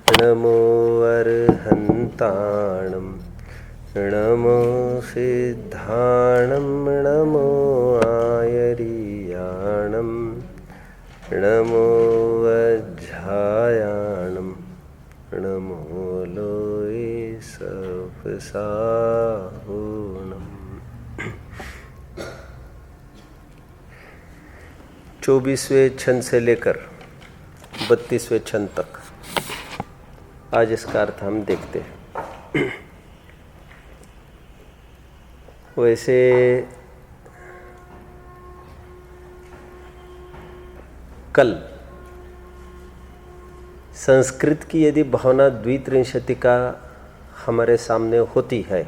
नमो अर्हन्ताणं नमो सिद्धाणं नमो आयर्याणं नमो वज्रायाणं नमो लोये सपसाहुणम्। 24वें छंद से लेकर 32वें छंद तक आज इसका अर्थ हम देखते हैं। वैसे कल संस्कृत की यदि भावना द्वित्रिंशतिका हमारे सामने होती है,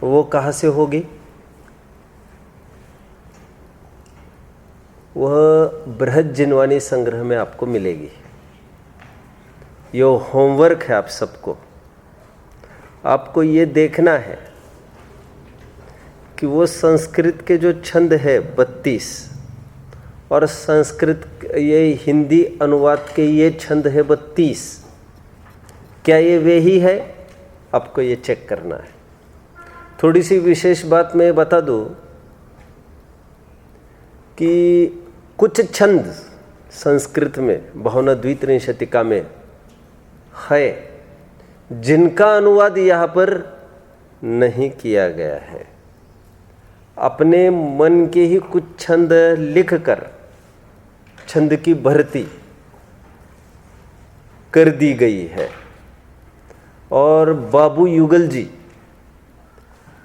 वो कहाँ से होगी? वह बृहज्जिनवाणी संग्रह में आपको मिलेगी। यो होमवर्क है आप सबको। आपको ये देखना है कि वो संस्कृत के जो छंद है 32 और संस्कृत ये हिंदी अनुवाद के ये छंद है 32, क्या ये वे ही है? आपको ये चेक करना है। थोड़ी सी विशेष बात मैं बता दूं कि कुछ छंद संस्कृत में भावना द्वित्रिंशतिका में है जिनका अनुवाद यहाँ पर नहीं किया गया है। अपने मन के ही कुछ छंद लिखकर छंद की भर्ती कर दी गई है। और बाबू युगल जी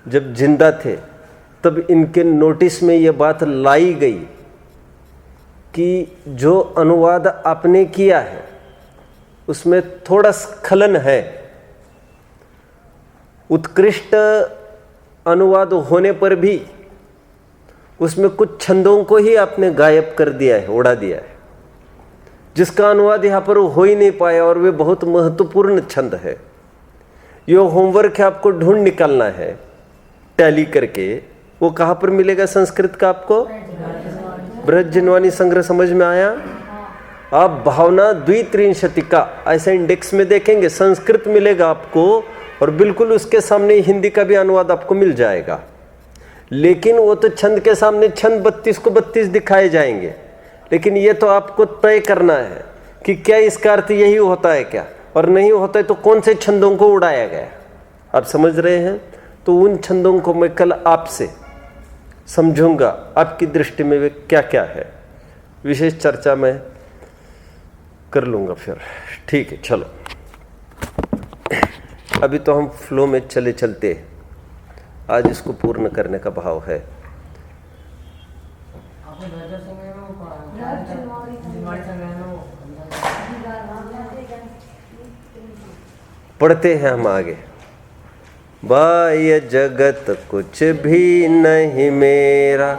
जब जिंदा थे तब इनके नोटिस में ये बात लाई गई कि जो अनुवाद आपने किया है उसमें थोड़ा स्खलन है। उत्कृष्ट अनुवाद होने पर भी उसमें कुछ छंदों को ही आपने गायब कर दिया है, उड़ा दिया है, जिसका अनुवाद यहाँ पर हो ही नहीं पाया और वे बहुत महत्वपूर्ण छंद है। ये होमवर्क है, आपको ढूंढ निकालना है टैली करके। वो कहाँ पर मिलेगा संस्कृत का आपको? बृहज्जिनवाणी संग्रह समझ में आया? आप भावना द्वित्रिंशतिका ऐसे इंडेक्स में देखेंगे, संस्कृत मिलेगा आपको और बिल्कुल उसके सामने हिंदी का भी अनुवाद आपको मिल जाएगा। लेकिन वो तो छंद के सामने छंद 32 को 32 दिखाए जाएंगे, लेकिन ये तो आपको तय करना है कि क्या इसका अर्थ यही होता है क्या, और नहीं होता है तो कौन से छंदों को उड़ाया गया। आप समझ रहे हैं? तो उन छंदों को मैं कल आपसे समझूंगा, आपकी दृष्टि में वे क्या क्या है। विशेष चर्चा मैं कर लूँगा फिर। ठीक है, चलो अभी तो हम फ्लो में चले चलते हैं। आज इसको पूर्ण करने का भाव है। पढ़ते हैं हम आगे। बाह्य जगत कुछ भी नहीं मेरा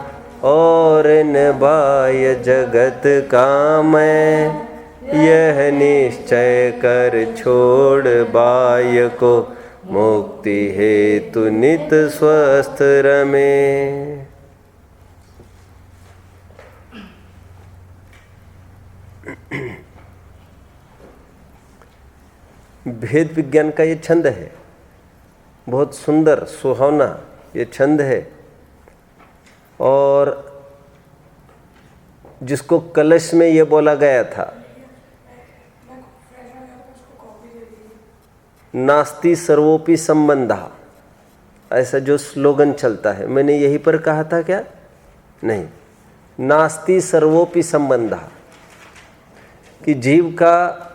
और न बाह्य जगत का मैं, यह निश्चय कर छोड़ बाह्य को, मुक्ति हेतु नित स्वस्थ रमे। भेद विज्ञान का ये छंद है, बहुत सुंदर सुहावना ये छंद है। और जिसको कलश में ये बोला गया था, नास्ति सर्वोपि संबंधा, ऐसा जो स्लोगन चलता है, मैंने यहीं पर कहा था क्या? नहीं, नास्ति सर्वोपि संबंधा, कि जीव का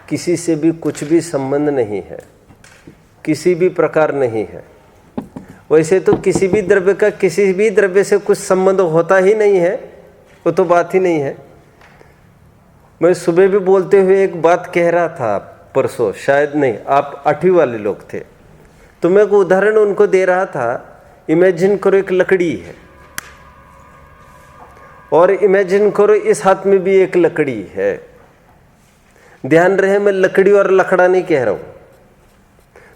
किसी से भी कुछ भी संबंध नहीं है, किसी भी प्रकार नहीं है। वैसे तो किसी भी द्रव्य का किसी भी द्रव्य से कुछ संबंध होता ही नहीं है, वो तो बात ही नहीं है। मैं सुबह भी बोलते हुए एक बात कह रहा था, परसों शायद नहीं, आप 8वीं वाले लोग थे, तो मैं एक उदाहरण उनको दे रहा था। इमेजिन करो एक लकड़ी है और इमेजिन करो इस हाथ में भी एक लकड़ी है। ध्यान रहे, मैं लकड़ी और लकड़ा नहीं कह रहा हूं।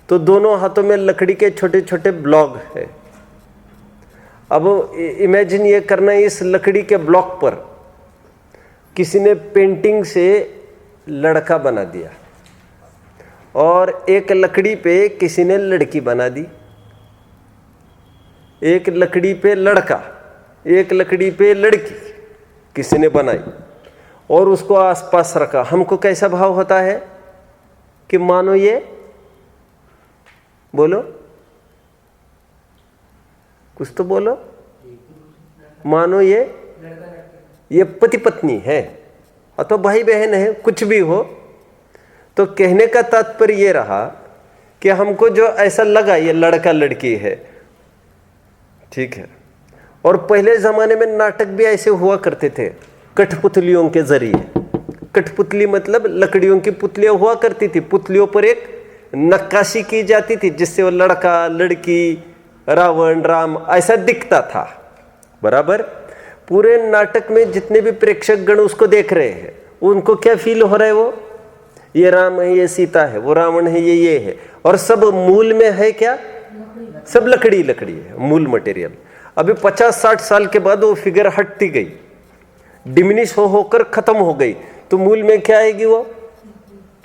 तो दोनों हाथों में लकड़ी के छोटे छोटे ब्लॉक है। अब इमेजिन ये करना, इस लकड़ी के ब्लॉक पर किसी ने पेंटिंग से लड़का बना दिया, और एक लकड़ी पे किसी ने लड़की बना दी। एक लकड़ी पे लड़का, एक लकड़ी पे लड़की किसी ने बनाई और उसको आसपास रखा। हमको कैसा भाव होता है कि मानो ये, बोलो कुछ तो बोलो, मानो ये पति पत्नी है अथवा भाई बहन है, कुछ भी हो। तो कहने का तात्पर्य ये रहा कि हमको जो ऐसा लगा ये लड़का लड़की है, ठीक है। और पहले जमाने में नाटक भी ऐसे हुआ करते थे कठपुतलियों के जरिए। कठपुतली मतलब लकड़ियों की पुतलियां हुआ करती थी, पुतलियों पर एक नक्काशी की जाती थी जिससे वो लड़का लड़की, रावण राम ऐसा दिखता था, बराबर। पूरे नाटक में जितने भी प्रेक्षक गण उसको देख रहे हैं, उनको क्या फील हो रहा है, वो ये राम है, ये सीता है, वो रावण है, ये है, और सब मूल में है क्या, सब लकड़ी लकड़ी है, मूल मटेरियल। अभी 50-60 साल के बाद वो फिगर हटती गई, डिमिनिश होकर खत्म हो गई, तो मूल में क्या आएगी, वो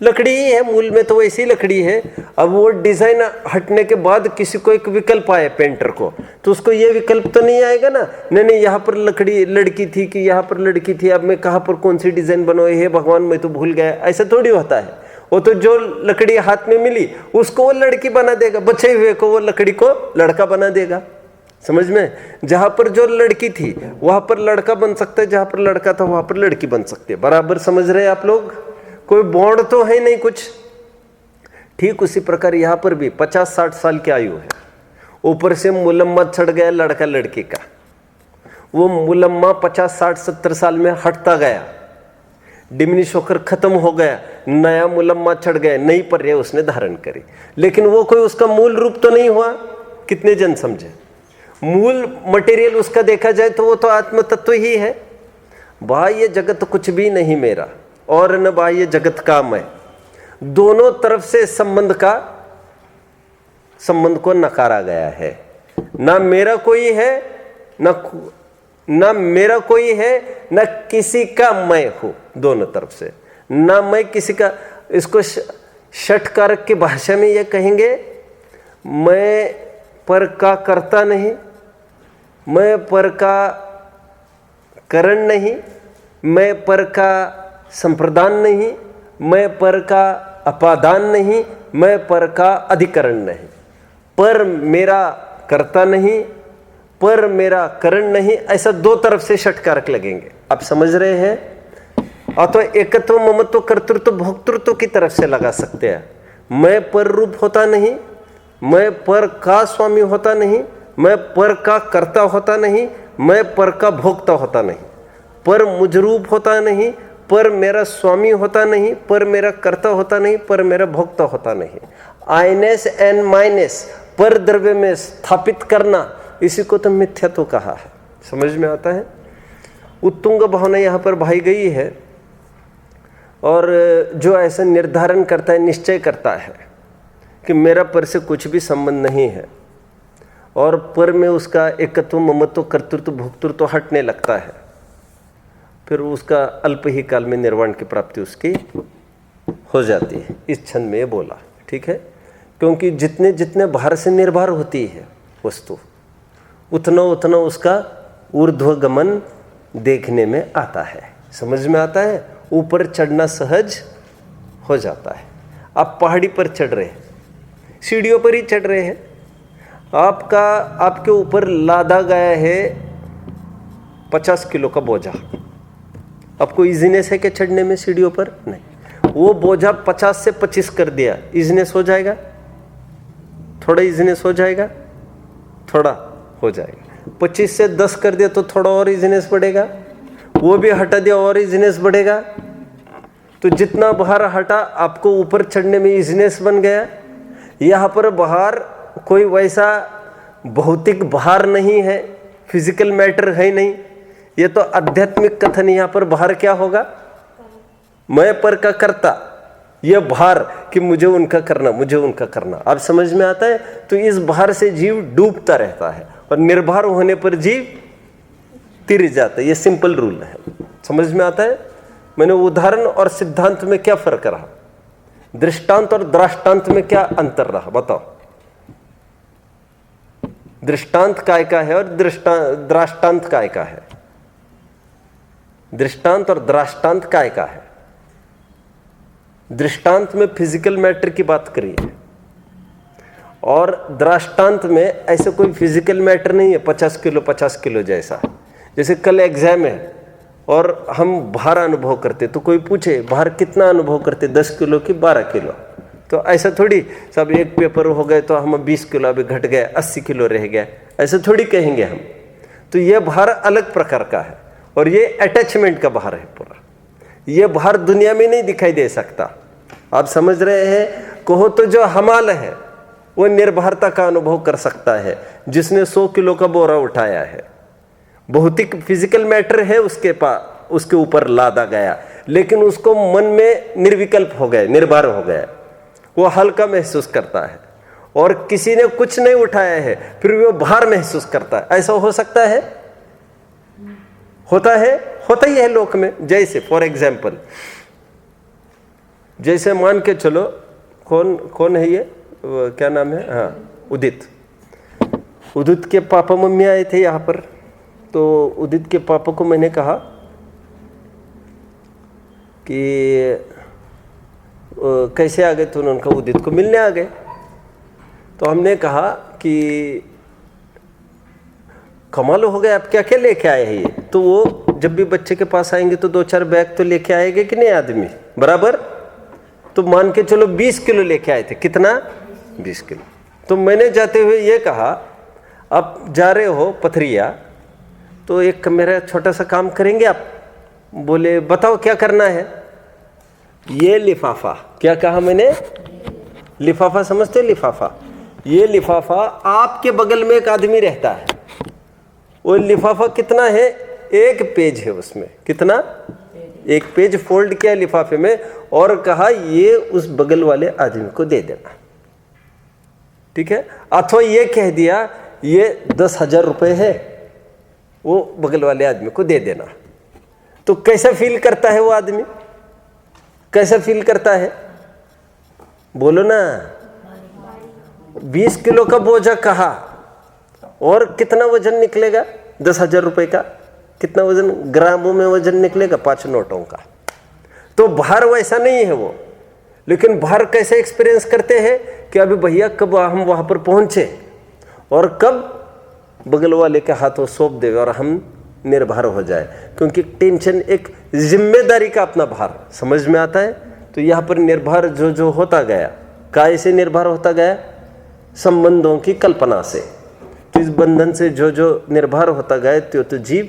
लकड़ी ही है, मूल में तो वैसी लकड़ी है। अब वो डिजाइन हटने के बाद किसी को एक विकल्प आए पेंटर को, तो उसको ये विकल्प तो नहीं आएगा ना, नहीं यहाँ पर लकड़ी लड़की थी कि यहाँ पर लड़की थी, अब मैं कहाँ पर कौन सी डिजाइन बनवाई है भगवान मैं तो भूल गया, ऐसा थोड़ी होता है। वो तो जो लकड़ी हाथ में मिली उसको वो लड़की बना देगा, बचे हुए को वो लकड़ी को लड़का बना देगा। समझ में, जहां पर जो लड़की थी वहां पर लड़का बन सकता है, जहां पर लड़का था वहां पर लड़की बन सकती है। बराबर समझ रहे हैं आप लोग, कोई बॉन्ड तो है नहीं कुछ। ठीक उसी प्रकार यहां पर भी 50-60 साल की आयु है, ऊपर से मुलम्मा चढ़ गया लड़का लड़की का, वो मुलम्मा 50-60-70 साल में हटता गया, डिमिनिश होकर खत्म हो गया, नया मुलम्मा चढ़ गया, नई पर्याय उसने धारण करी, लेकिन वो कोई उसका मूल रूप तो नहीं हुआ। कितने जन समझे, मूल मटेरियल उसका देखा जाए तो वो तो आत्म तत्व ही है। बाह्य जगत कुछ भी नहीं मेरा और न बाह्य जगत का मैं, दोनों तरफ से संबंध को नकारा गया है। ना मेरा कोई है, ना मेरा कोई है, ना किसी का मैं हूं, दोनों तरफ से। ना मैं किसी का, इसको षटकारक की भाषा में ये कहेंगे, मैं पर का करता नहीं, मैं पर का करण नहीं, मैं पर का संप्रदान नहीं, मैं पर का अपादान नहीं, मैं पर का अधिकरण नहीं। पर मेरा करता नहीं, पर मेरा करण नहीं, ऐसा दो तरफ से षटकारक लगेंगे। आप समझ रहे हैं? अथवा एकत्व ममत्व कर्तृत्व भोक्तृत्व की तरफ से लगा सकते हैं। मैं पर रूप होता नहीं, मैं पर का स्वामी होता नहीं, मैं पर का कर्ता होता नहीं, मैं पर का भोक्ता होता नहीं, पर मुझ रूप होता नहीं, पर मेरा स्वामी होता नहीं, पर मेरा कर्ता होता नहीं, पर मेरा भोक्ता होता नहीं। आइनेस एंड माइनेस पर द्रव्य में स्थापित करना, इसी को तो मिथ्यात्व कहा है। समझ में आता है? उत्तुंग भावना यहाँ पर भाई गई है, और जो ऐसा निर्धारण करता है, निश्चय करता है कि मेरा पर से कुछ भी संबंध नहीं है, और पर में उसका एकत्व ममत्व कर्तृत्व भोक्तृत्व हटने लगता है, फिर उसका अल्प ही काल में निर्वाण की प्राप्ति उसकी हो जाती है। इस छंद में ये बोला, ठीक है? क्योंकि जितने जितने भार से निर्भर होती है वस्तु, उतना उतना उसका ऊर्ध्वगमन देखने में आता है। समझ में आता है? ऊपर चढ़ना सहज हो जाता है। आप पहाड़ी पर चढ़ रहे हैं, सीढ़ियों पर ही चढ़ रहे हैं, आपके ऊपर लादा गया है 50 किलो का बोझा। आपको इजीनेस है कि चढ़ने में सीढ़ियों पर? नहीं। वो बोझा 50 से 25 कर दिया, इजीनेस हो जाएगा? थोड़ा इजीनेस हो जाएगा, थोड़ा हो जाएगा। 25 से 10 कर दिया तो थोड़ा और इजीनेस बढ़ेगा, वो भी हटा दिया और इजीनेस बढ़ेगा। तो जितना भार हटा आपको ऊपर चढ़ने में इजीनेस बन गया। यहाँ पर भार कोई वैसा भौतिक भार नहीं है, फिजिकल मैटर है नहीं, ये तो आध्यात्मिक कथन। यहाँ पर भार क्या होगा? मैं पर का करता, यह भार कि मुझे उनका करना, मुझे उनका करना। अब समझ में आता है? तो इस भार से जीव डूबता रहता है और निर्भर होने पर जीव तिर जाता है। ये सिंपल रूल है। समझ में आता है? मैंने उदाहरण और सिद्धांत में क्या फर्क रहा, दृष्टांत और दृष्टांत में क्या अंतर रहा, बताओ। दृष्टांत काय का है और दृष्टांत काय का है? दृष्टांत और दृष्टांत काय का है? दृष्टांत में फिजिकल मैटर की बात करी है और दृष्टांत में ऐसे कोई फिजिकल मैटर नहीं है 50 किलो जैसा। जैसे कल एग्जाम है और हम भार अनुभव करते, तो कोई पूछे भार कितना अनुभव करते, 10 किलो की 12 किलो, तो ऐसा थोड़ी सब एक पेपर हो गए तो हम 20 किलो अभी घट गए, 80 किलो रह गया, ऐसे थोड़ी कहेंगे हम। तो ये भार अलग प्रकार का है और ये अटैचमेंट का भार है पूरा। ये भार दुनिया में नहीं दिखाई दे सकता। आप समझ रहे हैं? कहो तो जो हमाल है वो निर्भरता का अनुभव कर सकता है, जिसने 100 किलो का बोरा उठाया है। भौतिक फिजिकल मैटर है उसके पास, उसके ऊपर लादा गया, लेकिन उसको मन में निर्विकल्प हो गया, निर्भर हो गया, वो हल्का महसूस करता है। और किसी ने कुछ नहीं उठाया है फिर वो भार महसूस करता है। ऐसा हो सकता है? होता है, होता ही है लोक में। जैसे फॉर एग्जाम्पल, जैसे मान के चलो, कौन है ये, क्या नाम है, हाँ उदित। उदित के पापा मम्मी आए थे यहाँ पर, तो उदित के पापा को मैंने कहा कि कैसे आ गए, तो उन्होंने कहा उदित को मिलने आ गए। तो हमने कहा कि कमाल हो गया, आप क्या क्या लेके आए हैं ये? तो वो जब भी बच्चे के पास आएंगे तो 2-4 बैग तो लेके आएंगे कि नहीं आदमी, बराबर? तो मान के चलो 20 किलो लेके आए थे। कितना? 20 किलो। तो मैंने जाते हुए ये कहा, आप जा रहे हो पथरिया, तो एक मेरा छोटा सा काम करेंगे आप? बोले बताओ क्या करना है। ये लिफाफा, क्या कहा मैंने? लिफाफा, समझते हो लिफाफा? ये लिफाफा, आपके बगल में एक आदमी रहता है, वो लिफाफा कितना है? 1 पेज है उसमें। कितना? 1 पेज फोल्ड किया लिफाफे में और कहा ये उस बगल वाले आदमी को दे देना, ठीक है? अथवा ये कह दिया ये 10,000 रुपये है, वो बगल वाले आदमी को दे देना। तो कैसा फील करता है वो आदमी? कैसा फील करता है? बोलो ना। 20 किलो का बोझा कहा और कितना वजन निकलेगा? 10,000 रुपये का कितना वजन? ग्रामों में वजन निकलेगा 5 नोटों का। तो भार वैसा नहीं है वो, लेकिन भार कैसे एक्सपीरियंस करते हैं कि अभी भैया कब हम वहां पर पहुंचे और कब बगल वाले के हाथों सौंप देवे और हम निर्भर हो जाए। क्योंकि टेंशन एक जिम्मेदारी का अपना भार समझ में आता है। तो यहाँ पर निर्भर जो होता गया, काय से निर्भर होता गया? संबंधों की कल्पना से। तो इस बंधन से जो निर्भर होता गया तो जीव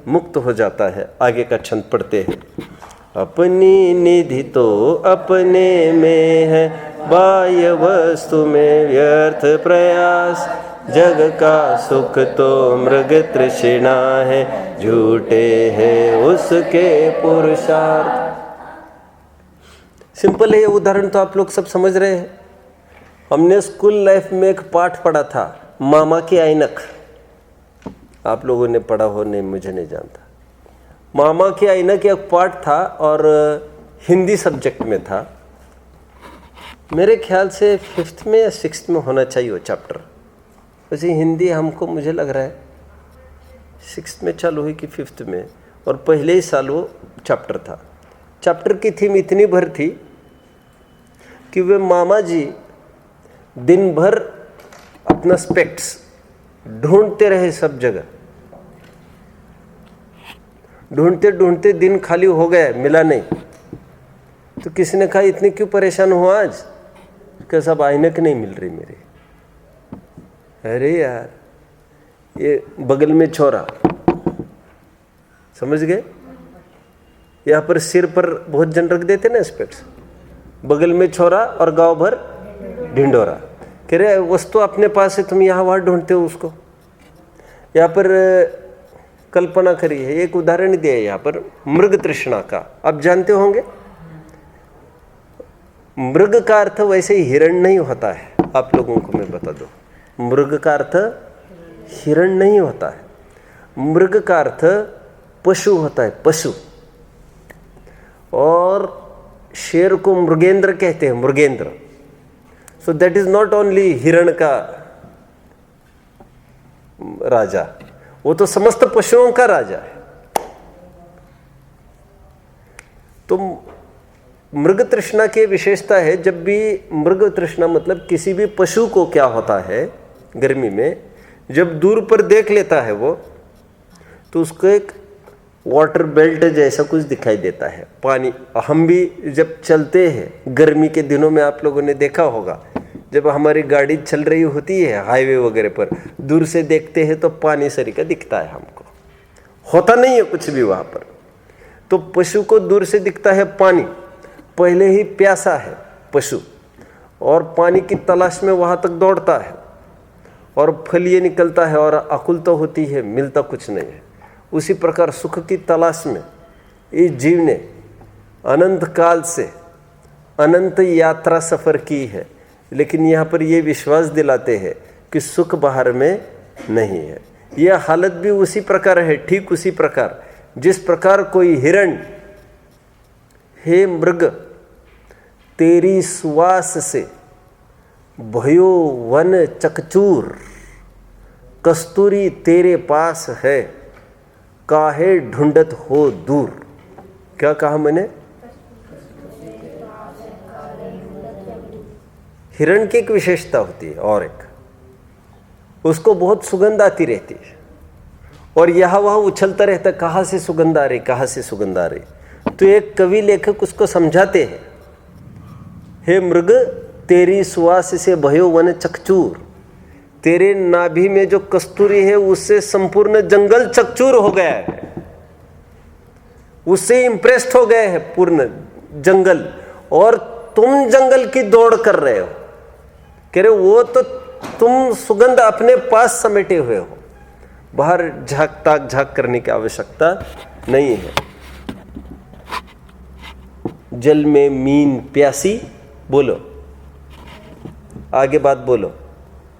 मुक्त हो जाता है। आगे का छंद पढ़ते हैं। अपनी निधि तो अपने में है, बाह्य वस्तु में व्यर्थ प्रयास। जग का सुख तो मृग तृष्णा है, झूठे है उसके पुरुषार्थ। सिंपल है ये उदाहरण, तो आप लोग सब समझ रहे हैं। हमने स्कूल लाइफ में एक पाठ पढ़ा था, मामा की ऐनक। आप लोगों ने पढ़ा हो नहीं, मुझे नहीं जानता। मामा की ऐनक एक पाठ था और हिंदी सब्जेक्ट में था। मेरे ख्याल से 5th में या 6th में होना चाहिए वो चैप्टर। वैसे हिंदी हमको मुझे लग रहा है 6th में चालू हुई कि 5th में, और पहले ही साल वो चैप्टर था। चैप्टर की थीम इतनी भर थी कि वे मामा जी दिन भर अपना स्पेक्ट्स ढूंढते रहे सब जगह। ढूंढते ढूंढते दिन खाली हो गया, मिला नहीं। तो किसी ने कहा इतने क्यों परेशान हो आज? क्या सब ऐनक नहीं मिल रही मेरी। अरे यार, ये बगल में छोरा, समझ गए? यहाँ पर सिर पर बहुत जन रख देते ना स्पेक्ट्स, बगल में छोरा और गांव भर ढिंडोरा। कह रहे वस्तु अपने पास है, तुम यहाँ वहाँ ढूंढते हो उसको। यहाँ पर कल्पना करी है, एक उदाहरण दिया है यहाँ पर मृग तृष्णा का। आप जानते होंगे मृग का अर्थ वैसे ही हिरण नहीं होता है। आप लोगों को मैं बता दूं, मृग का अर्थ हिरण नहीं होता है। मृग का अर्थ पशु होता है, पशु। और शेर को मृगेंद्र कहते हैं, Mrigendra. So that is not only हिरण का राजा, वो तो समस्त पशुओं का राजा है। तो मृग तृष्णा की विशेषता है, जब भी मृग तृष्णा मतलब किसी भी पशु को क्या होता है गर्मी में, जब दूर पर देख लेता है वो, तो उसको एक वाटर बेल्ट जैसा कुछ दिखाई देता है, पानी। हम भी जब चलते हैं गर्मी के दिनों में, आप लोगों ने देखा होगा, जब हमारी गाड़ी चल रही होती है हाईवे वगैरह पर, दूर से देखते हैं तो पानी सरीका दिखता है हमको, होता नहीं है कुछ भी वहाँ पर। तो पशु को दूर से दिखता है पानी, पहले ही प्यासा है पशु और पानी की तलाश में वहाँ तक दौड़ता है और फल ये निकलता है और आकुल तो होती है, मिलता कुछ नहीं है। उसी प्रकार सुख की तलाश में इस जीव ने अनंत काल से अनंत यात्रा सफ़र की है, लेकिन यहाँ पर ये विश्वास दिलाते हैं कि सुख बाहर में नहीं है। यह हालत भी उसी प्रकार है, ठीक उसी प्रकार जिस प्रकार कोई हिरण, हे मृग तेरी सुवास से भयो वन चकचूर, कस्तूरी तेरे पास है काहे ढूंढत हो दूर। क्या कहा मैंने? हिरण की एक विशेषता होती है और एक, उसको बहुत सुगंध आती रहती है और यहाँ वहाँ उछलता रहता, कहाँ से सुगंध आ रही, कहाँ से सुगंध आ रही। तो एक कवि लेखक उसको समझाते हैं, हे मृग तेरी सुवास से भयो वन चकचूर, तेरे नाभि में जो कस्तूरी है उससे संपूर्ण जंगल चकचूर हो गया है, उससे इंप्रेस्ड हो गए हैं पूर्ण जंगल, और तुम जंगल की दौड़ कर रहे हो। कह रहे वो तो तुम सुगंध अपने पास समेटे हुए हो, बाहर झाँक ताक झाँक करने की आवश्यकता नहीं है। जल में मीन प्यासी, बोलो आगे बात बोलो,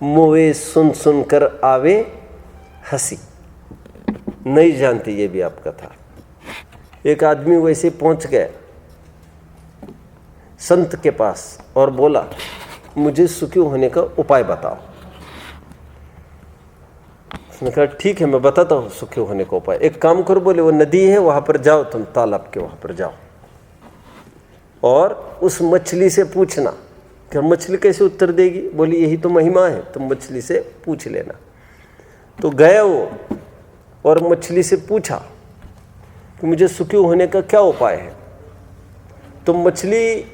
मोए सुन सुन कर आवे हंसी। नहीं जानती ये भी आपका था। एक आदमी वैसे पहुंच गया संत के पास और बोला, मुझे सुखी होने का उपाय बताओ। उसने कहा ठीक है मैं बताता हूँ सुखी होने का उपाय। एक काम करो, बोले वो नदी है वहां पर जाओ, तुम तालाब के वहां पर जाओ और उस मछली से पूछना। कि मछली कैसे उत्तर देगी? बोली यही तो महिमा है, तुम मछली से पूछ लेना। तो गया वो और मछली से पूछा कि मुझे सुखी होने का क्या उपाय है। तो मछली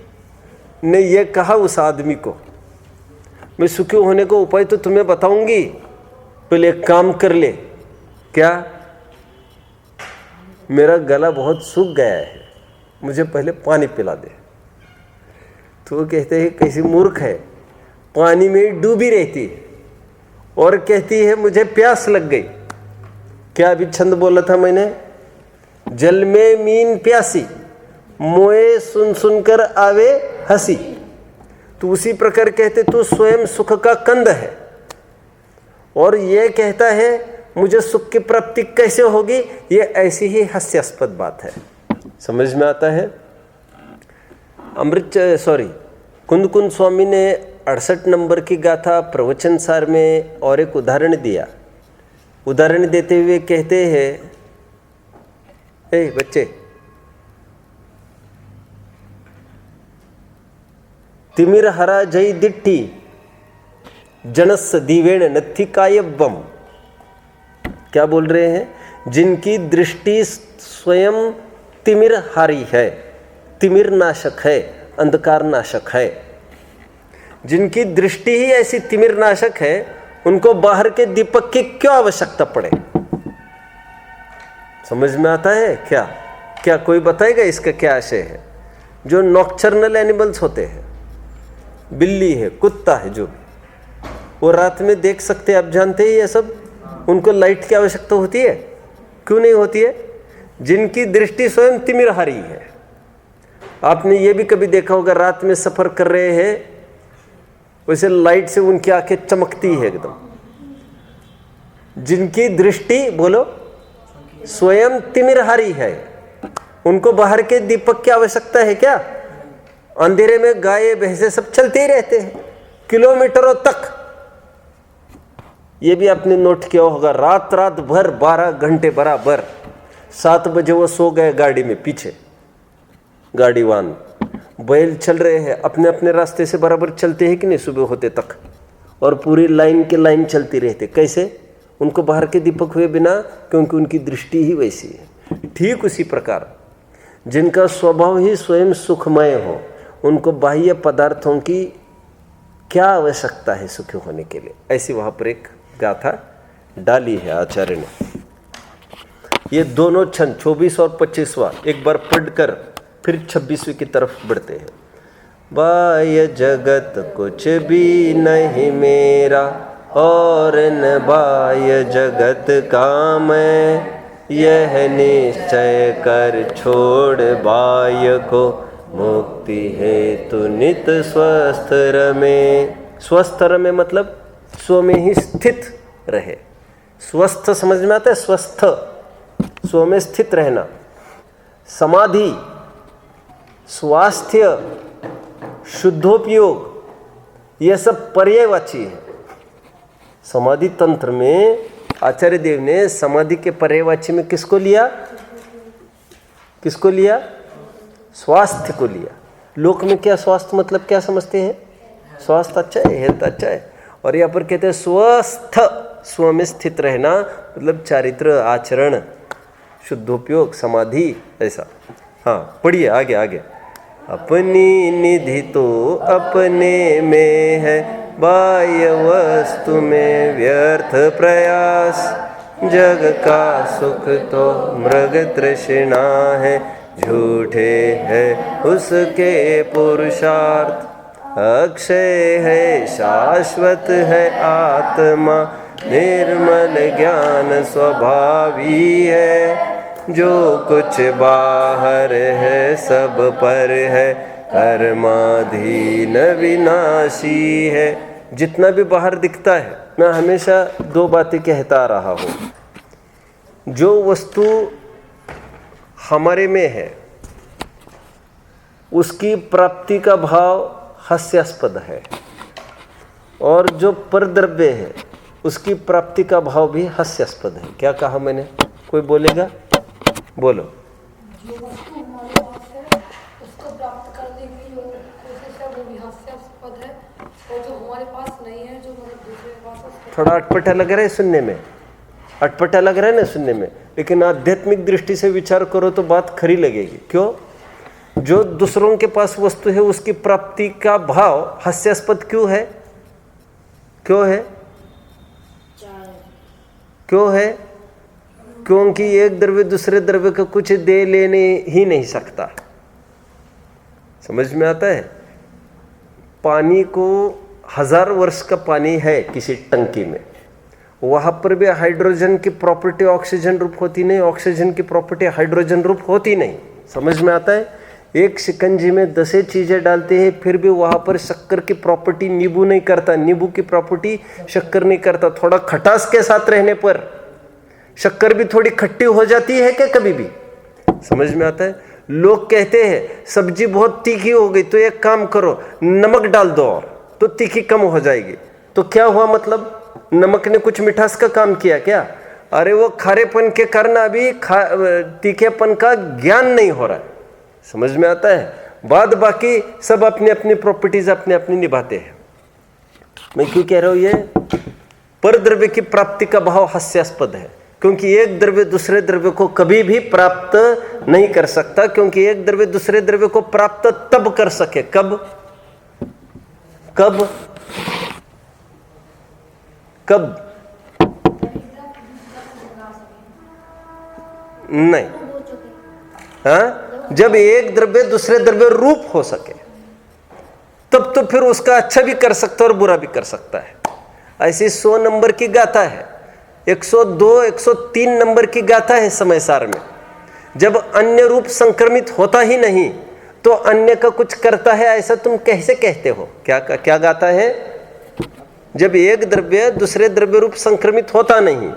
ने यह कहा उस आदमी को, मैं सुखी होने का उपाय तो तुम्हें बताऊंगी, पहले एक काम कर ले। क्या? मेरा गला बहुत सूख गया है, मुझे पहले पानी पिला दे। तो वो कहते हैं कैसी मूर्ख है, पानी में डूबी रहती है और कहती है मुझे प्यास लग गई। क्या अभी छंद बोला था मैंने? जल में मीन प्यासी, मोए सुन सुनकर आवे हंसी। तो उसी प्रकार कहते तू स्वयं सुख का कंद है और ये कहता है मुझे सुख की प्राप्ति कैसे होगी। ये ऐसी ही हास्यास्पद बात है, समझ में आता है? कुंद कुंद स्वामी ने 68 नंबर की गाथा प्रवचन सार में और एक उदाहरण दिया। उदाहरण देते हुए कहते हैं, ए बच्चे, तिमिर हरा जय दिट्ठी जनस दीवेण नत्थी कायब्बम। क्या बोल रहे हैं? जिनकी दृष्टि स्वयं तिमिर हारी है, तिमिर नाशक है, अंधकार नाशक है, जिनकी दृष्टि ही ऐसी तिमिर नाशक है, उनको बाहर के दीपक की क्यों आवश्यकता पड़े? समझ में आता है क्या? क्या कोई बताएगा इसका क्या आशय है? जो नॉक्चर्नल एनिमल्स होते हैं, बिल्ली है, कुत्ता है, जो वो रात में देख सकते हैं, आप जानते हैं ये सब, उनको लाइट की आवश्यकता होती है? क्यों नहीं होती है? जिनकी दृष्टि स्वयं तिमिरहारी है। आपने ये भी कभी देखा होगा, रात में सफर कर रहे हैं वैसे लाइट से उनकी आंखें चमकती है एकदम। जिनकी दृष्टि, बोलो, स्वयं तिमिरहारी है, उनको बाहर के दीपक की आवश्यकता है क्या? अंधेरे में गाय भैंसे सब चलते ही रहते हैं किलोमीटरों तक। ये भी आपने नोट किया होगा, रात रात भर 12 घंटे बराबर। 7 बजे वो सो गए गाड़ी में, पीछे गाड़ी वाहन, बैल चल रहे हैं अपने अपने रास्ते से बराबर चलते हैं कि नहीं सुबह होते तक, और पूरी लाइन के लाइन चलती रहते। कैसे? उनको बाहर के दीपक हुए बिना, क्योंकि उनकी दृष्टि ही वैसी है। ठीक उसी प्रकार जिनका स्वभाव ही स्वयं सुखमय हो, उनको बाह्य पदार्थों की क्या आवश्यकता है सुखी होने के लिए। ऐसी वहाँ पर एक गाथा डाली है आचार्य ने। ये दोनों छंद 24 और 25वां एक बार पढ़कर फिर 26वीं की तरफ बढ़ते हैं। बाह्य जगत कुछ भी नहीं मेरा, और न बाह्य जगत का मैं, यह निश्चय कर छोड़ बाह्य को, मुक्ति है तु नित स्वस्थ रमे। स्वस्थ रमे मतलब स्व में ही स्थित रहे। स्वस्थ समझ में आता है? स्वस्थ स्व में स्थित रहना। समाधि, स्वास्थ्य, शुद्धोपयोग, यह सब पर्यायवाची है। समाधि तंत्र में आचार्य देव ने समाधि के पर्यायवाची में किसको लिया? किसको लिया? स्वास्थ्य को लिया। लोक में क्या स्वास्थ्य मतलब क्या समझते हैं? स्वास्थ्य अच्छा है, हेल्थ अच्छा है। और यहाँ पर कहते हैं स्वस्थ, स्व में स्थित रहना मतलब चारित्र, आचरण, शुद्धोपयोग, समाधि, ऐसा। हाँ पढ़िए आगे आगे। अपनी निधि तो अपने में है, बाह्य वस्तु में व्यर्थ प्रयास, जग का सुख तो मृग तृष्णा है, झूठे है उसके पुरुषार्थ, अक्षय है शाश्वत है आत्मा, निर्मल ज्ञान स्वभावी है, जो कुछ बाहर है सब पर है, कर्माधीन विनाशी है। जितना भी बाहर दिखता है, मैं हमेशा 2 बातें कहता आ रहा हूँ। जो वस्तु हमारे में है उसकी प्राप्ति का भाव हास्यास्पद है, और जो परद्रव्य है उसकी प्राप्ति का भाव भी हास्यास्पद है। क्या कहा मैंने? कोई बोलेगा? बोलो। जो वस्तु हमारे पास है उसको प्राप्त करने की जो कोशिश है वो भी हास्यास्पद है, और जो हमारे पास नहीं है, जो मतलब दूसरे के पास है, थोड़ा अटपटा लग रहा है सुनने में, अटपटा लग रहा है ना सुनने में, लेकिन आध्यात्मिक दृष्टि से विचार करो तो बात खरी लगेगी। क्यों? जो दूसरों के पास वस्तु है उसकी प्राप्ति का भाव हास्यास्पद क्यों है? क्यों है? क्यों है? क्योंकि एक द्रव्य दूसरे द्रव्य को कुछ दे लेने ही नहीं सकता। समझ में आता है? पानी को 1000 वर्ष का पानी है किसी टंकी में, वहां पर भी हाइड्रोजन की प्रॉपर्टी ऑक्सीजन रूप होती नहीं, ऑक्सीजन की प्रॉपर्टी हाइड्रोजन रूप होती नहीं। समझ में आता है? एक शिकंजी में 10 चीजें डालते हैं, फिर भी वहां पर शक्कर की प्रॉपर्टी नींबू नहीं करता, नींबू की प्रॉपर्टी शक्कर नहीं करता। थोड़ा खटास के साथ रहने पर शक्कर भी थोड़ी खट्टी हो जाती है क्या कभी भी? समझ में आता है? लोग कहते हैं सब्जी बहुत तीखी हो गई तो एक काम करो नमक डाल दो और तो तीखी कम हो जाएगी। तो क्या हुआ? मतलब नमक ने कुछ मिठास का काम किया क्या? अरे वो खारेपन के कारण अभी तीखेपन का ज्ञान नहीं हो रहा है। समझ में आता है? बाद बाकी सब अपनी अपनी प्रॉपर्टीज अपने अपनी निभाते हैं। मैं क्यों कह रहा हूं? ये परद्रव्य की प्राप्ति का भाव हास्यास्पद है, क्योंकि एक द्रव्य दूसरे द्रव्य को कभी भी प्राप्त नहीं कर सकता, क्योंकि एक द्रव्य दूसरे द्रव्य को प्राप्त तब कर सके कब? कब? कब? नहीं, हाँ? जब एक द्रव्य दूसरे द्रव्य रूप हो सके तब तो फिर उसका अच्छा भी कर सकता है और बुरा भी कर सकता है। ऐसी 100 नंबर की गाथा है, 102, 103 नंबर की गाथा है समय सार में। जब अन्य रूप संक्रमित होता ही नहीं तो अन्य का कुछ करता है, ऐसा तुम कैसे कहते हो? क्या गाथा है? जब एक द्रव्य दूसरे द्रव्य रूप संक्रमित होता नहीं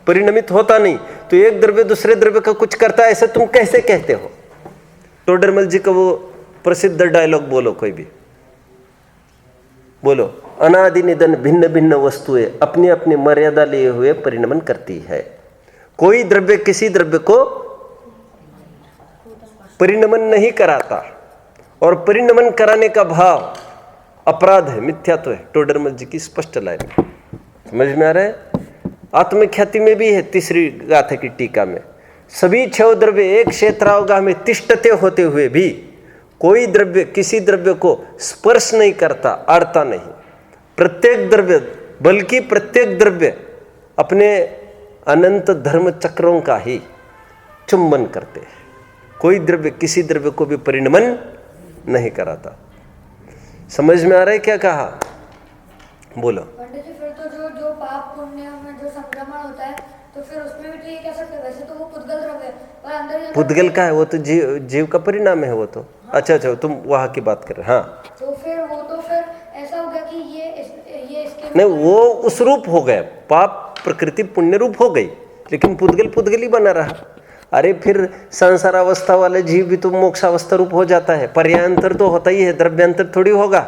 परिणमित होता नहीं, तो एक द्रव्य दूसरे द्रव्य का कुछ करता है, ऐसे तुम कैसे कहते हो? टोडरमल जी का वो प्रसिद्ध डायलॉग बोलो, कोई भी बोलो। अनादि निधन भिन्न भिन्न वस्तुएं अपनी अपनी मर्यादा लिए हुए परिणमन करती है। कोई द्रव्य किसी द्रव्य को परिणमन नहीं कराता, और परिणमन कराने का भाव अपराध है, मिथ्यात्व है। टोडरमल जी की स्पष्ट लाइन है, समझ में आ रहा है? आत्मख्याति में भी है, तीसरी गाथा की टीका में, सभी छह द्रव्य एक क्षेत्रावगाह में तिष्ठते होते हुए भी कोई द्रव्य किसी द्रव्य को स्पर्श नहीं करता, अड़ता नहीं। प्रत्येक द्रव्य, बल्कि प्रत्येक द्रव्य अपने अनंत धर्म चक्रों का ही चुंबन करते हैं। कोई द्रव्य किसी द्रव्य को भी परिणमन नहीं कराता। समझ में आ रहा है क्या कहा? बोलो। पंडित जी, फिर तो जो पाप पुण्य में जो संक्रमण होता है, तो फिर उसमें भी तो ये कह सकते हैं, वैसे तो वो पुद्गल द्रव्य है और अंदर पुद्गल का है, वो तो जीव का परिणाम है वो तो। हाँ। अच्छा, तुम वहां की बात कर रहे। हाँ, तो फिर ऐसा हो गया कि ये इसके नहीं, वो उस रूप हो गए, पाप प्रकृति पुण्य रूप हो गई, लेकिन पुद्गल ही बना रहा। अरे फिर संसारावस्था वाले जीव भी तो मोक्षावस्था रूप हो जाता है, पर्यायांतर तो होता ही है, द्रव्यांतर थोड़ी होगा।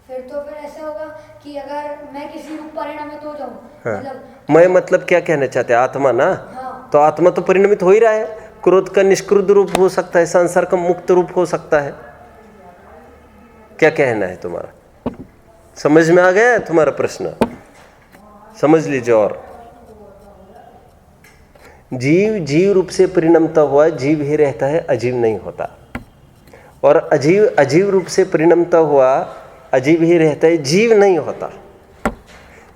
फिर ऐसा होगा कि अगर मैं किसी रूप परिणमित हो जाऊं, हाँ, मैं मतलब क्या कहना चाहते हैं? आत्मा ना, हाँ। तो आत्मा तो परिणमित हो ही रहा है। क्रोध का निष्क्रुद्ध रूप हो सकता है, संसार का मुक्त रूप हो सकता है। क्या कहना है तुम्हारा? समझ में आ गया है तुम्हारा प्रश्न? समझ लीजिए। और जीव रूप से परिणमता हुआ जीव ही रहता है, अजीव नहीं होता। और अजीव रूप से परिणमता हुआ अजीव ही रहता है, जीव नहीं होता।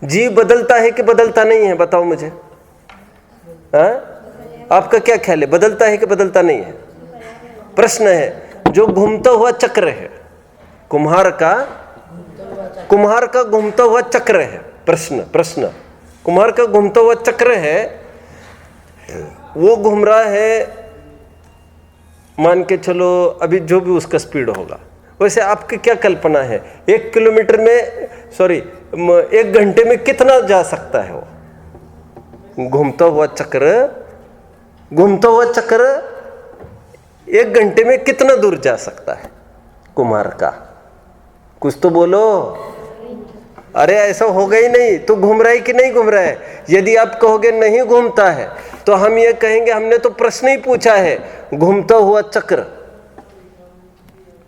जीव बदलता है कि बदलता नहीं है? बताओ मुझे। आपका क्या ख्याल है, बदलता है कि बदलता नहीं है? प्रश्न है। जो घूमता हुआ चक्र है, कुम्हार का घूमता हुआ चक्र है। प्रश्न कुम्हार का घूमता हुआ चक्र है, वो घूम रहा है, मान के चलो अभी जो भी उसका स्पीड होगा। वैसे आपकी क्या कल्पना है, 1 किलोमीटर में 1 घंटे में कितना जा सकता है वो घूमता हुआ चक्र 1 घंटे में कितना दूर जा सकता है कुम्हार का? कुछ तो बोलो। अरे ऐसा होगा ही नहीं। तो घूम रहा है कि नहीं घूम रहा है? यदि आप कहोगे नहीं घूमता है, तो हम ये कहेंगे हमने तो प्रश्न ही पूछा है, घूमता हुआ चक्र,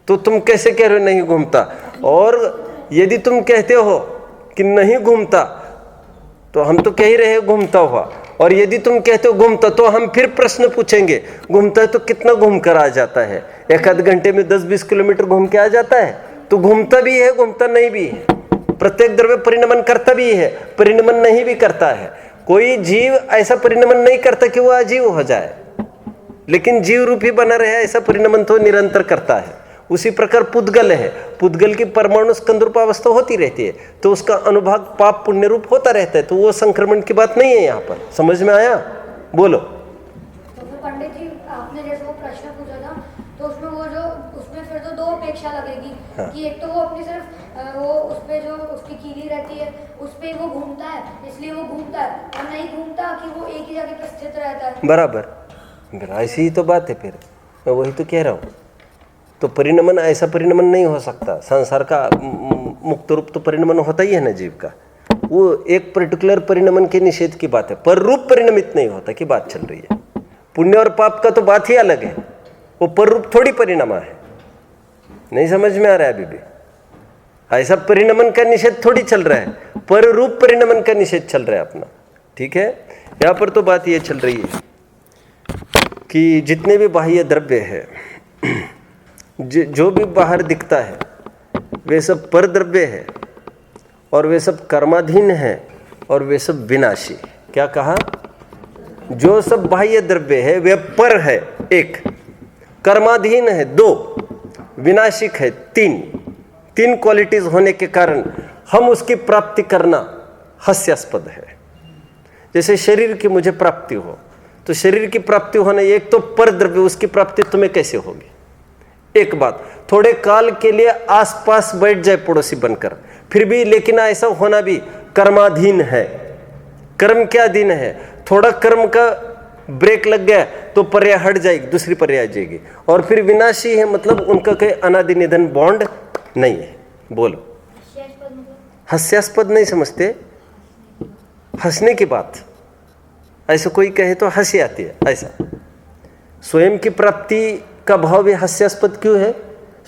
तो तुम कैसे कह रहे हो नहीं घूमता? और यदि तुम कहते हो कि नहीं घूमता, तो हम तो कह ही रहे घूमता हुआ। और यदि तुम कहते हो घूमता, तो हम फिर प्रश्न पूछेंगे, घूमता है तो कितना घूम कर आ जाता है? 1 घंटे में 10-20 किलोमीटर घूम के आ जाता है? तो घूमता भी है, घूमता नहीं भी है। प्रत्येक द्रव्य परिणमन करता भी है, परिणमन नहीं भी करता है। कोई जीव ऐसा परिणमन नहीं करता कि वो अजीव हो जाए, लेकिन जीव रूप ही बना रहे, ऐसा परिणमन तो निरंतर करता है। उसी प्रकार पुद्गल है, पुद्गल की परमाणु स्कंदरूपावस्था होती रहती है, तो उसका अनुभाग पाप पुण्य रूप होता रहता है, तो वो संक्रमण की बात नहीं है यहाँ पर। समझ में आया? बोलो। तो फिर पंडित जी, आपने जैसे वो प्रश्न पूछा था, तो उसमें फिर तो 2 अपेक्षा लगेगी। हाँ। कि एक तो वो अपनी सिर्फ वो उस पे जो उसकी कीली रहती है उस पे वो घूमता है, इसलिए वो घूमता है, और नहीं घूमता कि वो एक ही जगह पर स्थित रहता है। बराबर, ऐसी ही तो बात है। फिर मैं वही तो कह रहा हूँ। तो परिणमन, ऐसा परिणमन नहीं हो सकता। संसार का मुक्त रूप तो परिणमन होता ही है ना जीव का। वो एक पर्टिकुलर परिणमन के निषेध की बात है, पर रूप परिणमित नहीं होता की बात चल रही है। पुण्य और पाप का तो बात ही अलग है, वो पर रूप थोड़ी परिणमा है। नहीं समझ में आ रहा है अभी भी? ऐसा परिणमन का निषेध थोड़ी चल रहा है, पर रूप परिणमन का निषेध चल रहा है अपना। ठीक है, यहाँ पर तो बात ये चल रही है कि जितने भी बाह्य द्रव्य है, जो भी बाहर दिखता है, वे सब पर द्रव्य है, और वे सब कर्माधीन है, और वे सब विनाशी। क्या कहा? जो सब बाह्य द्रव्य है वे पर है 1, कर्माधीन है 2, विनाशिक है 3 क्वालिटीज होने के कारण हम उसकी प्राप्ति करना हास्यास्पद है। जैसे शरीर की मुझे प्राप्ति हो, तो शरीर की प्राप्ति होना एक तो पर द्रव्य, उसकी प्राप्ति तुम्हें कैसे होगी? एक बात, थोड़े काल के लिए आसपास बैठ जाए पड़ोसी बनकर, फिर भी, लेकिन ऐसा होना भी कर्माधीन है। कर्म के अधीन है। थोड़ा कर्म का ब्रेक लग गया तो पर्याय हट जाएगी, दूसरी पर्याय आ जाएगी, और फिर विनाशी है, मतलब उनका कोई अनादि निधन बॉन्ड नहीं है। बोलो, हास्यास्पद नहीं समझते? हंसने की बात, ऐसा कोई कहे तो हंसी आती है। ऐसा स्वयं की प्राप्ति का भाव भी हास्यास्पद क्यों है?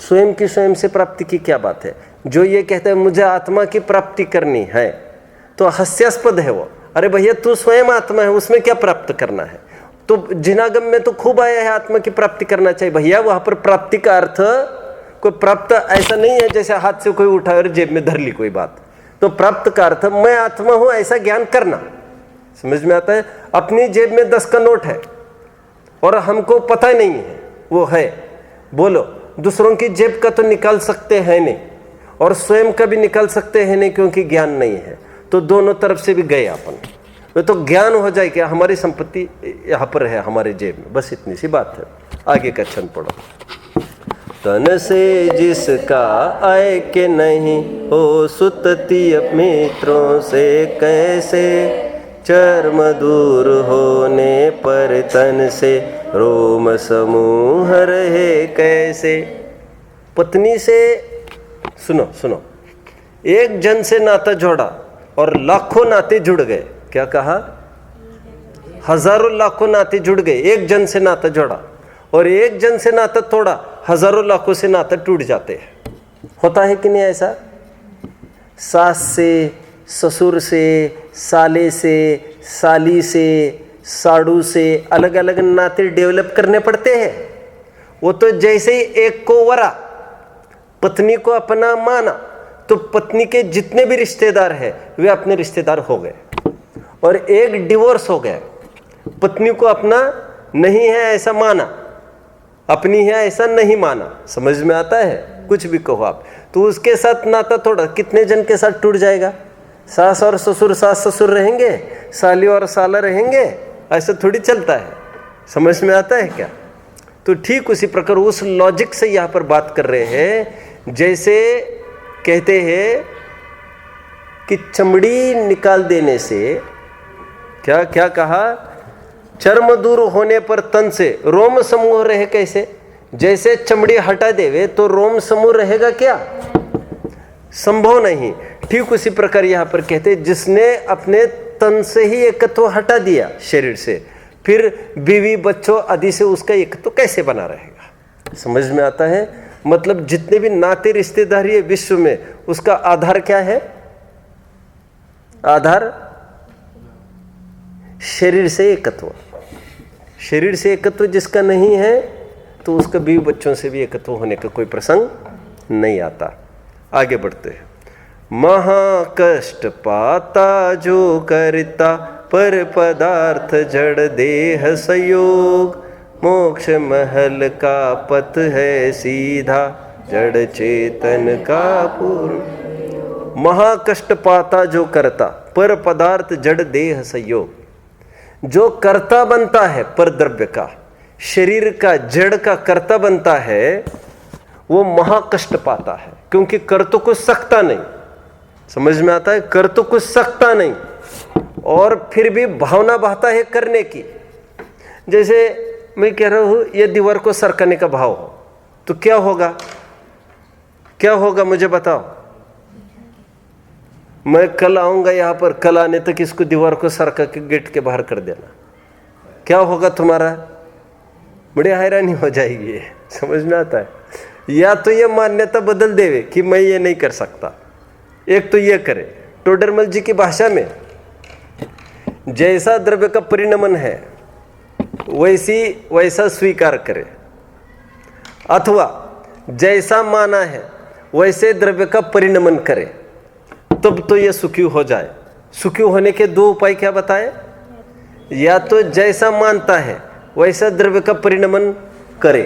स्वयं की स्वयं से प्राप्ति की क्या बात है? जो ये कहता है मुझे आत्मा की प्राप्ति करनी है तो हास्यास्पद है वो। अरे भैया, तू स्वयं आत्मा है, उसमें क्या प्राप्त करना है? तो जिनागम में तो खूब आया है आत्मा की प्राप्ति करना चाहिए। भैया, वहां पर प्राप्ति का अर्थ कोई प्राप्त ऐसा नहीं है जैसे हाथ से कोई उठा और जेब में धर ली कोई बात। तो प्राप्त का अर्थ मैं आत्मा हूं ऐसा ज्ञान करना। समझ में आता है? अपनी जेब में 10 का नोट है और हमको पता नहीं है वो है। बोलो, दूसरों की जेब का तो निकाल सकते हैं नहीं और स्वयं का भी निकाल सकते हैं नहीं, क्योंकि ज्ञान नहीं है। तो दोनों तरफ से भी गए अपन। तो ज्ञान हो जाए कि हमारी संपत्ति यहाँ पर है हमारे जेब में, बस इतनी सी बात है। आगे का छंद पढ़ो। तन से जिसका आए के नहीं हो सुतती मित्रों से कैसे, चर्म दूर होने पर तन से रोम समूह रहे कैसे। पत्नी से सुनो सुनो, एक जन से नाता जोड़ा और लाखों नाते जुड़ गए। क्या कहा? हजारों लाखों नाते जुड़ गए। एक जन से नाता जोड़ा और एक जन से नाता तोड़ा, हजारों लाखों से नाता टूट जाते हैं। होता है कि नहीं ऐसा? सास से, ससुर से, साले से, साली से, साड़ू से अलग अलग नाते डेवलप करने पड़ते हैं। वो तो जैसे ही एक को वरा, पत्नी को अपना माना, तो पत्नी के जितने भी रिश्तेदार हैं वे अपने रिश्तेदार हो गए। और एक डिवोर्स हो गया, पत्नी को अपना नहीं है ऐसा माना, अपनी है ऐसा नहीं माना। समझ में आता है? कुछ भी कहो आप, तो उसके साथ नाता थोड़ा कितने जन के साथ टूट जाएगा? सास और ससुर सास ससुर रहेंगे, साली और साला रहेंगे, ऐसा थोड़ी चलता है। समझ में आता है क्या? तो ठीक उसी प्रकार उस लॉजिक से यहाँ पर बात कर रहे हैं। जैसे कहते हैं कि चमड़ी निकाल देने से, क्या क्या कहा? चर्म दूर होने पर तन से रोम समूह रहे कैसे। जैसे चमड़ी हटा देवे तो रोम समूह रहेगा क्या? संभव नहीं। ठीक उसी प्रकार यहाँ पर कहते हैं जिसने अपने तन से ही एकत्व हटा दिया शरीर से, फिर बीवी बच्चों आदि से उसका एकत्व कैसे बना रहेगा? समझ में आता है? मतलब जितने भी नाते रिश्तेदारी है विश्व में, उसका आधार क्या है? आधार शरीर से एकत्व। शरीर से एकत्व जिसका नहीं है तो उसका बीवी बच्चों से भी एकत्व होने का कोई प्रसंग नहीं आता। आगे बढ़ते हैं। महाकष्ट पाता जो करता पर पदार्थ जड़ देह संयोग, मोक्ष महल का पथ है सीधा जड़ चेतन का पूर्ण। महाकष्ट पाता जो करता पर पदार्थ जड़ देह संयोग। जो कर्ता बनता है पर द्रव्य का, शरीर का, जड़ का कर्ता बनता है, वो महाकष्ट पाता है, क्योंकि कर तो कुछ सकता नहीं। समझ में आता है? कर तो कुछ सकता नहीं और फिर भी भावना बहता है करने की। जैसे मैं कह रहा हूं ये दीवार को सरकाने का भाव हो तो क्या होगा? क्या होगा मुझे बताओ। मैं कल आऊंगा यहां पर, कल आने तक इसको दीवार को सरका के गेट के बाहर कर देना, क्या होगा तुम्हारा? बड़ी हैरानी हो जाएगी। समझ में आता है? या तो ये मान्यता बदल देवे कि मैं ये नहीं कर सकता, एक तो ये करे। टोडरमल जी की भाषा में जैसा द्रव्य का परिणमन है वैसा स्वीकार करे, अथवा जैसा माना है वैसे द्रव्य का परिणमन करे, तब तो ये सुखी हो जाए। सुखी होने के दो उपाय क्या बताए? या तो जैसा मानता है वैसा द्रव्य का परिणमन करे,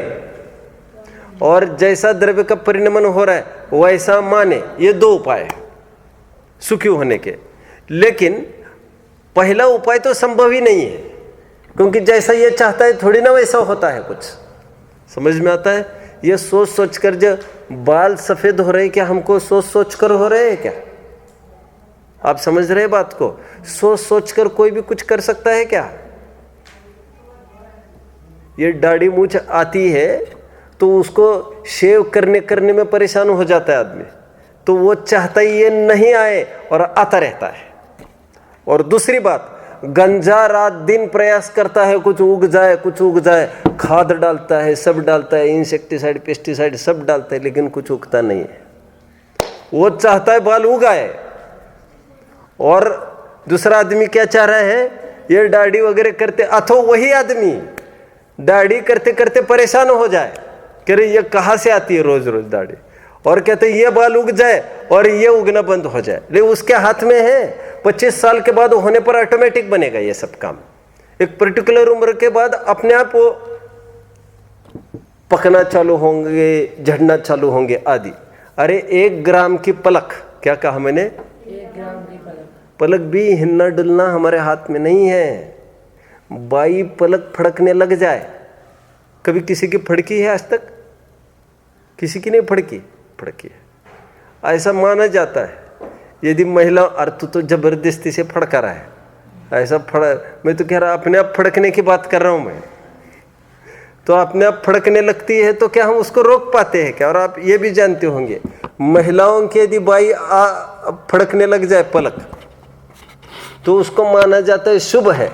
और जैसा द्रव्य का परिणमन हो रहा है वैसा माने। ये दो उपाय है सुखी होने के। लेकिन पहला उपाय तो संभव ही नहीं है, क्योंकि जैसा ये चाहता है थोड़ी ना वैसा होता है कुछ। समझ में आता है? ये सोच सोच कर जो बाल सफेद हो रहे हैं, क्या हमको सोच सोच कर हो रहे हैं क्या? आप समझ रहे बात को? सोच सोच कर कोई भी कुछ कर सकता है क्या? ये दाढ़ी मूछ आती है तो उसको शेव करने में परेशान हो जाता है आदमी, तो वो चाहता ही ये नहीं आए और आता रहता है। और दूसरी बात, गंजा रात दिन प्रयास करता है कुछ उग जाए, कुछ उग जाए, खाद डालता है, सब डालता है, इंसेक्टिसाइड पेस्टिसाइड सब डालता है, लेकिन कुछ उगता नहीं है। वो चाहता है बाल उगाए। और दूसरा आदमी क्या चाह रहा है? ये दाढ़ी वगैरह करते, अथवा वही आदमी दाढ़ी करते करते परेशान हो जाए, कह रहे ये कहाँ से आती है रोज रोज दाढ़ी, और कहते ये बाल उग जाए और ये उगना बंद हो जाए। लेकिन उसके हाथ में है, 25 साल के बाद होने पर ऑटोमेटिक बनेगा ये सब काम। एक पर्टिकुलर उम्र के बाद अपने आप वो पकना चालू होंगे, झड़ना चालू होंगे आदि। अरे 1 ग्राम की पलक, क्या कहा मैंने? 1 ग्राम की पलक भी हिलना डुलना हमारे हाथ में नहीं है। बाई पलक फड़कने लग जाए, कभी किसी की फड़की है आज तक? किसी की नहीं फड़की है। ऐसा माना जाता है यदि महिला, अर्थ तो जबरदस्ती से फड़का रहा है, ऐसा मैं तो कह रहा अपने आप फड़कने की बात कर रहा हूं मैं। तो अपने आप फड़कने लगती है तो क्या हम उसको रोक पाते हैं क्या? और आप ये भी जानते होंगे, महिलाओं की यदि बाई फड़कने लग जाए पलक, तो उसको माना जाता है शुभ है।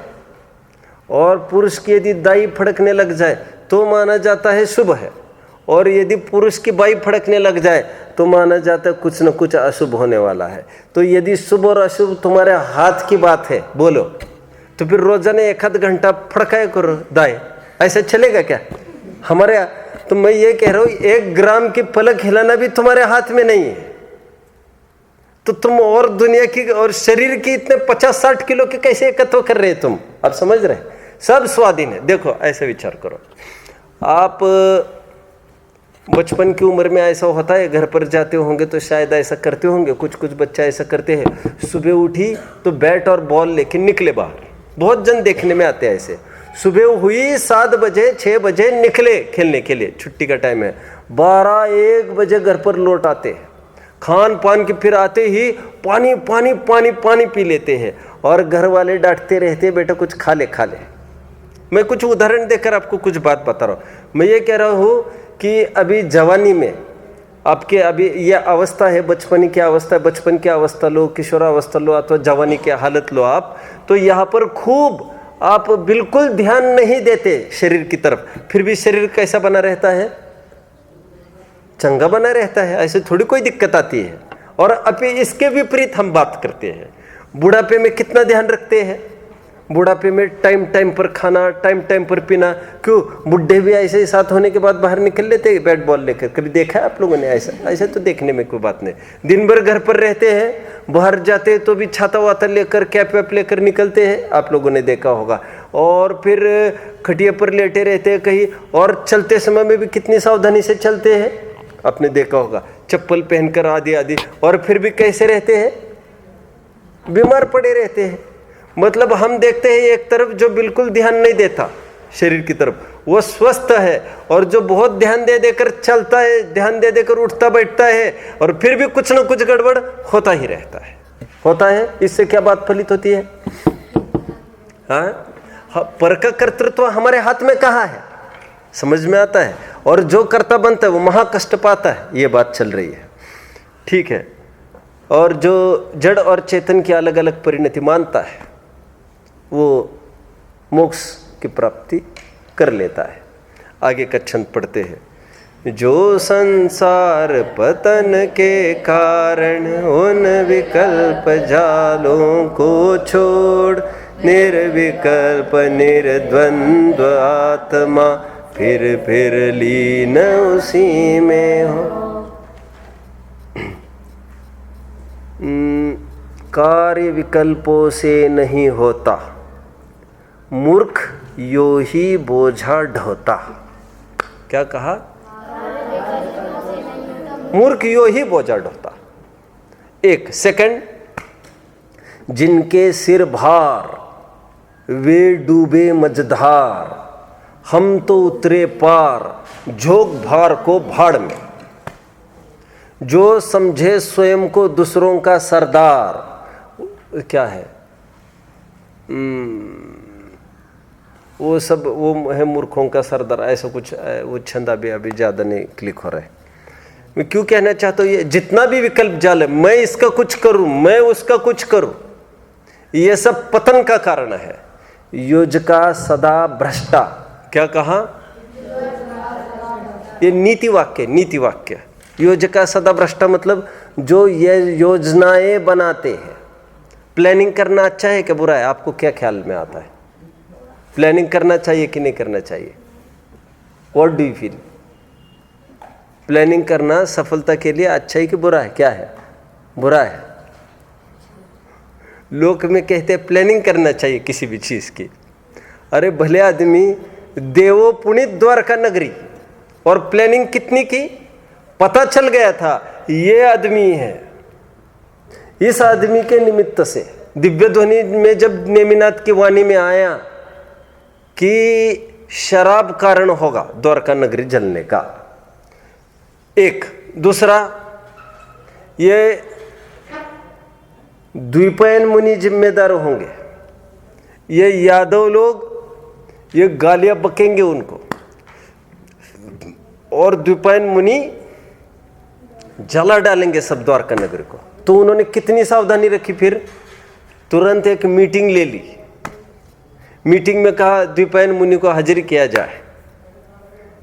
और पुरुष की यदि दाई फड़कने लग जाए तो माना जाता है शुभ है। और यदि पुरुष की बाई फड़कने लग जाए तो माना जाता है कुछ न कुछ अशुभ होने वाला है। तो यदि शुभ और अशुभ तुम्हारे हाथ की बात है बोलो, तो फिर रोजाना 1 आध घंटा फड़काए करो दाएं, ऐसा चलेगा क्या हमारे? तो मैं ये कह रहा हूं 1 ग्राम की पलक हिलाना भी तुम्हारे हाथ में नहीं है, तो तुम और दुनिया की और शरीर की इतने 50-60 किलो के कैसे एकत्व कर रहे तुम? आप समझ रहे? सब स्वाधीन है। देखो ऐसे विचार करो, आप बचपन की उम्र में ऐसा होता है, घर पर जाते होंगे तो शायद ऐसा करते होंगे, कुछ बच्चा ऐसा करते हैं, सुबह उठी तो बैट और बॉल लेके निकले बाहर। बहुत जन देखने में आते हैं ऐसे। सुबह हुई 7 बजे 6 बजे निकले खेलने के लिए, छुट्टी का टाइम है, 12-1 बजे घर पर लौट आते हैं। खान पान के फिर आते ही पानी पानी पानी पानी पी लेते हैं, और घर वाले डांटते रहते, बेटा कुछ खा ले। मैं कुछ उदाहरण देकर आपको कुछ बात बता रहा हूँ। मैं ये कह रहा हूँ कि अभी जवानी में आपके अभी ये अवस्था है, बचपन की अवस्था, बचपन की अवस्था लो, किशोरावस्था लो, अथवा जवानी की हालत लो आप, तो यहाँ पर खूब आप बिल्कुल ध्यान नहीं देते शरीर की तरफ, फिर भी शरीर कैसा बना रहता है? चंगा बना रहता है, ऐसे थोड़ी कोई दिक्कत आती है। और अभी इसके विपरीत हम बात करते हैं, बुढ़ापे में कितना ध्यान रखते हैं? बुढ़ापे में टाइम पर खाना, टाइम पर पीना। क्यों? बुढ़े भी ऐसे ही साथ होने के बाद बाहर निकल लेते हैं बैट बॉल लेकर। कभी देखा है आप लोगों ने ऐसा? ऐसा तो देखने में कोई बात नहीं। दिन भर घर पर रहते हैं, बाहर जाते हैं तो भी छाता वाता लेकर, कैप वैप लेकर निकलते हैं, आप लोगों ने देखा होगा। और फिर खटिया पर लेटे रहते हैं कहीं, और चलते समय में भी कितनी सावधानी से चलते हैं, आपने देखा होगा, चप्पल पहनकर आदि। और फिर भी कैसे रहते हैं? बीमार पड़े रहते हैं। मतलब हम देखते हैं एक तरफ जो बिल्कुल ध्यान नहीं देता शरीर की तरफ, वो स्वस्थ है, और जो बहुत ध्यान दे देकर चलता है, ध्यान दे देकर उठता बैठता है, और फिर भी कुछ न कुछ गड़बड़ होता ही रहता है। इससे क्या बात फलित होती है? हाँ, पर का कर्तृत्व हमारे हाथ में कहाँ है? समझ में आता है? और जो कर्ता बनता है वो महाकष्ट पाता है, ये बात चल रही है। ठीक है। और जो जड़ और चेतन की अलग अलग परिणति मानता है, वो मोक्ष की प्राप्ति कर लेता है। आगे का छंद पढ़ते हैं। जो संसार पतन के कारण उन विकल्प जालों को छोड़, निर्विकल्प निर्द्वंद्व आत्मा फिर लीन उसी में हो। कार्य विकल्पों से नहीं होता, मूर्ख यो ही बोझा ढोता। क्या कहा? मूर्ख यो ही बोझा ढोता। एक सेकंड, जिनके सिर भार वे डूबे मझधार, हम तो उतरे पार झोंक भार को भाड़ में। जो समझे स्वयं को दूसरों का सरदार, क्या है, वो सब वो है मूर्खों का सरदार, ऐसा कुछ वो छंदा भी अभी ज़्यादा नहीं क्लिक हो रहा है। मैं क्यों कहना चाहता हूँ, ये जितना भी विकल्प जाल है, मैं इसका कुछ करूँ, मैं उसका कुछ करूँ, ये सब पतन का कारण है। योजका सदा भ्रष्टा, क्या कहा, ये नीति वाक्य, नीति वाक्य। योजका सदा भ्रष्टा मतलब जो ये योजनाएं बनाते हैं। प्लानिंग करना अच्छा है कि बुरा है, आपको क्या ख्याल में आता है? प्लानिंग करना चाहिए कि नहीं करना चाहिए? What do you feel? Planning करना सफलता के लिए अच्छा है कि बुरा है? क्या है? बुरा है। लोक में कहते हैं प्लानिंग करना चाहिए किसी भी चीज़ की। अरे भले आदमी देवो पुणित द्वारका नगरी, और प्लानिंग कितनी की? पता चल गया था ये आदमी है, इस आदमी के निमित्त से दिव्य ध्वनि में जब नेमिनाथ की वाणी में आया कि शराब कारण होगा द्वारका नगरी जलने का, एक। दूसरा, ये द्विपयन मुनि जिम्मेदार होंगे, ये यादव लोग ये गालियां बकेंगे उनको, और द्विपयन मुनि जला डालेंगे सब द्वारका नगरी को। तो उन्होंने कितनी सावधानी रखी, फिर तुरंत एक मीटिंग ले ली। मीटिंग में कहा द्विपयन मुनि को हाजिर किया जाए।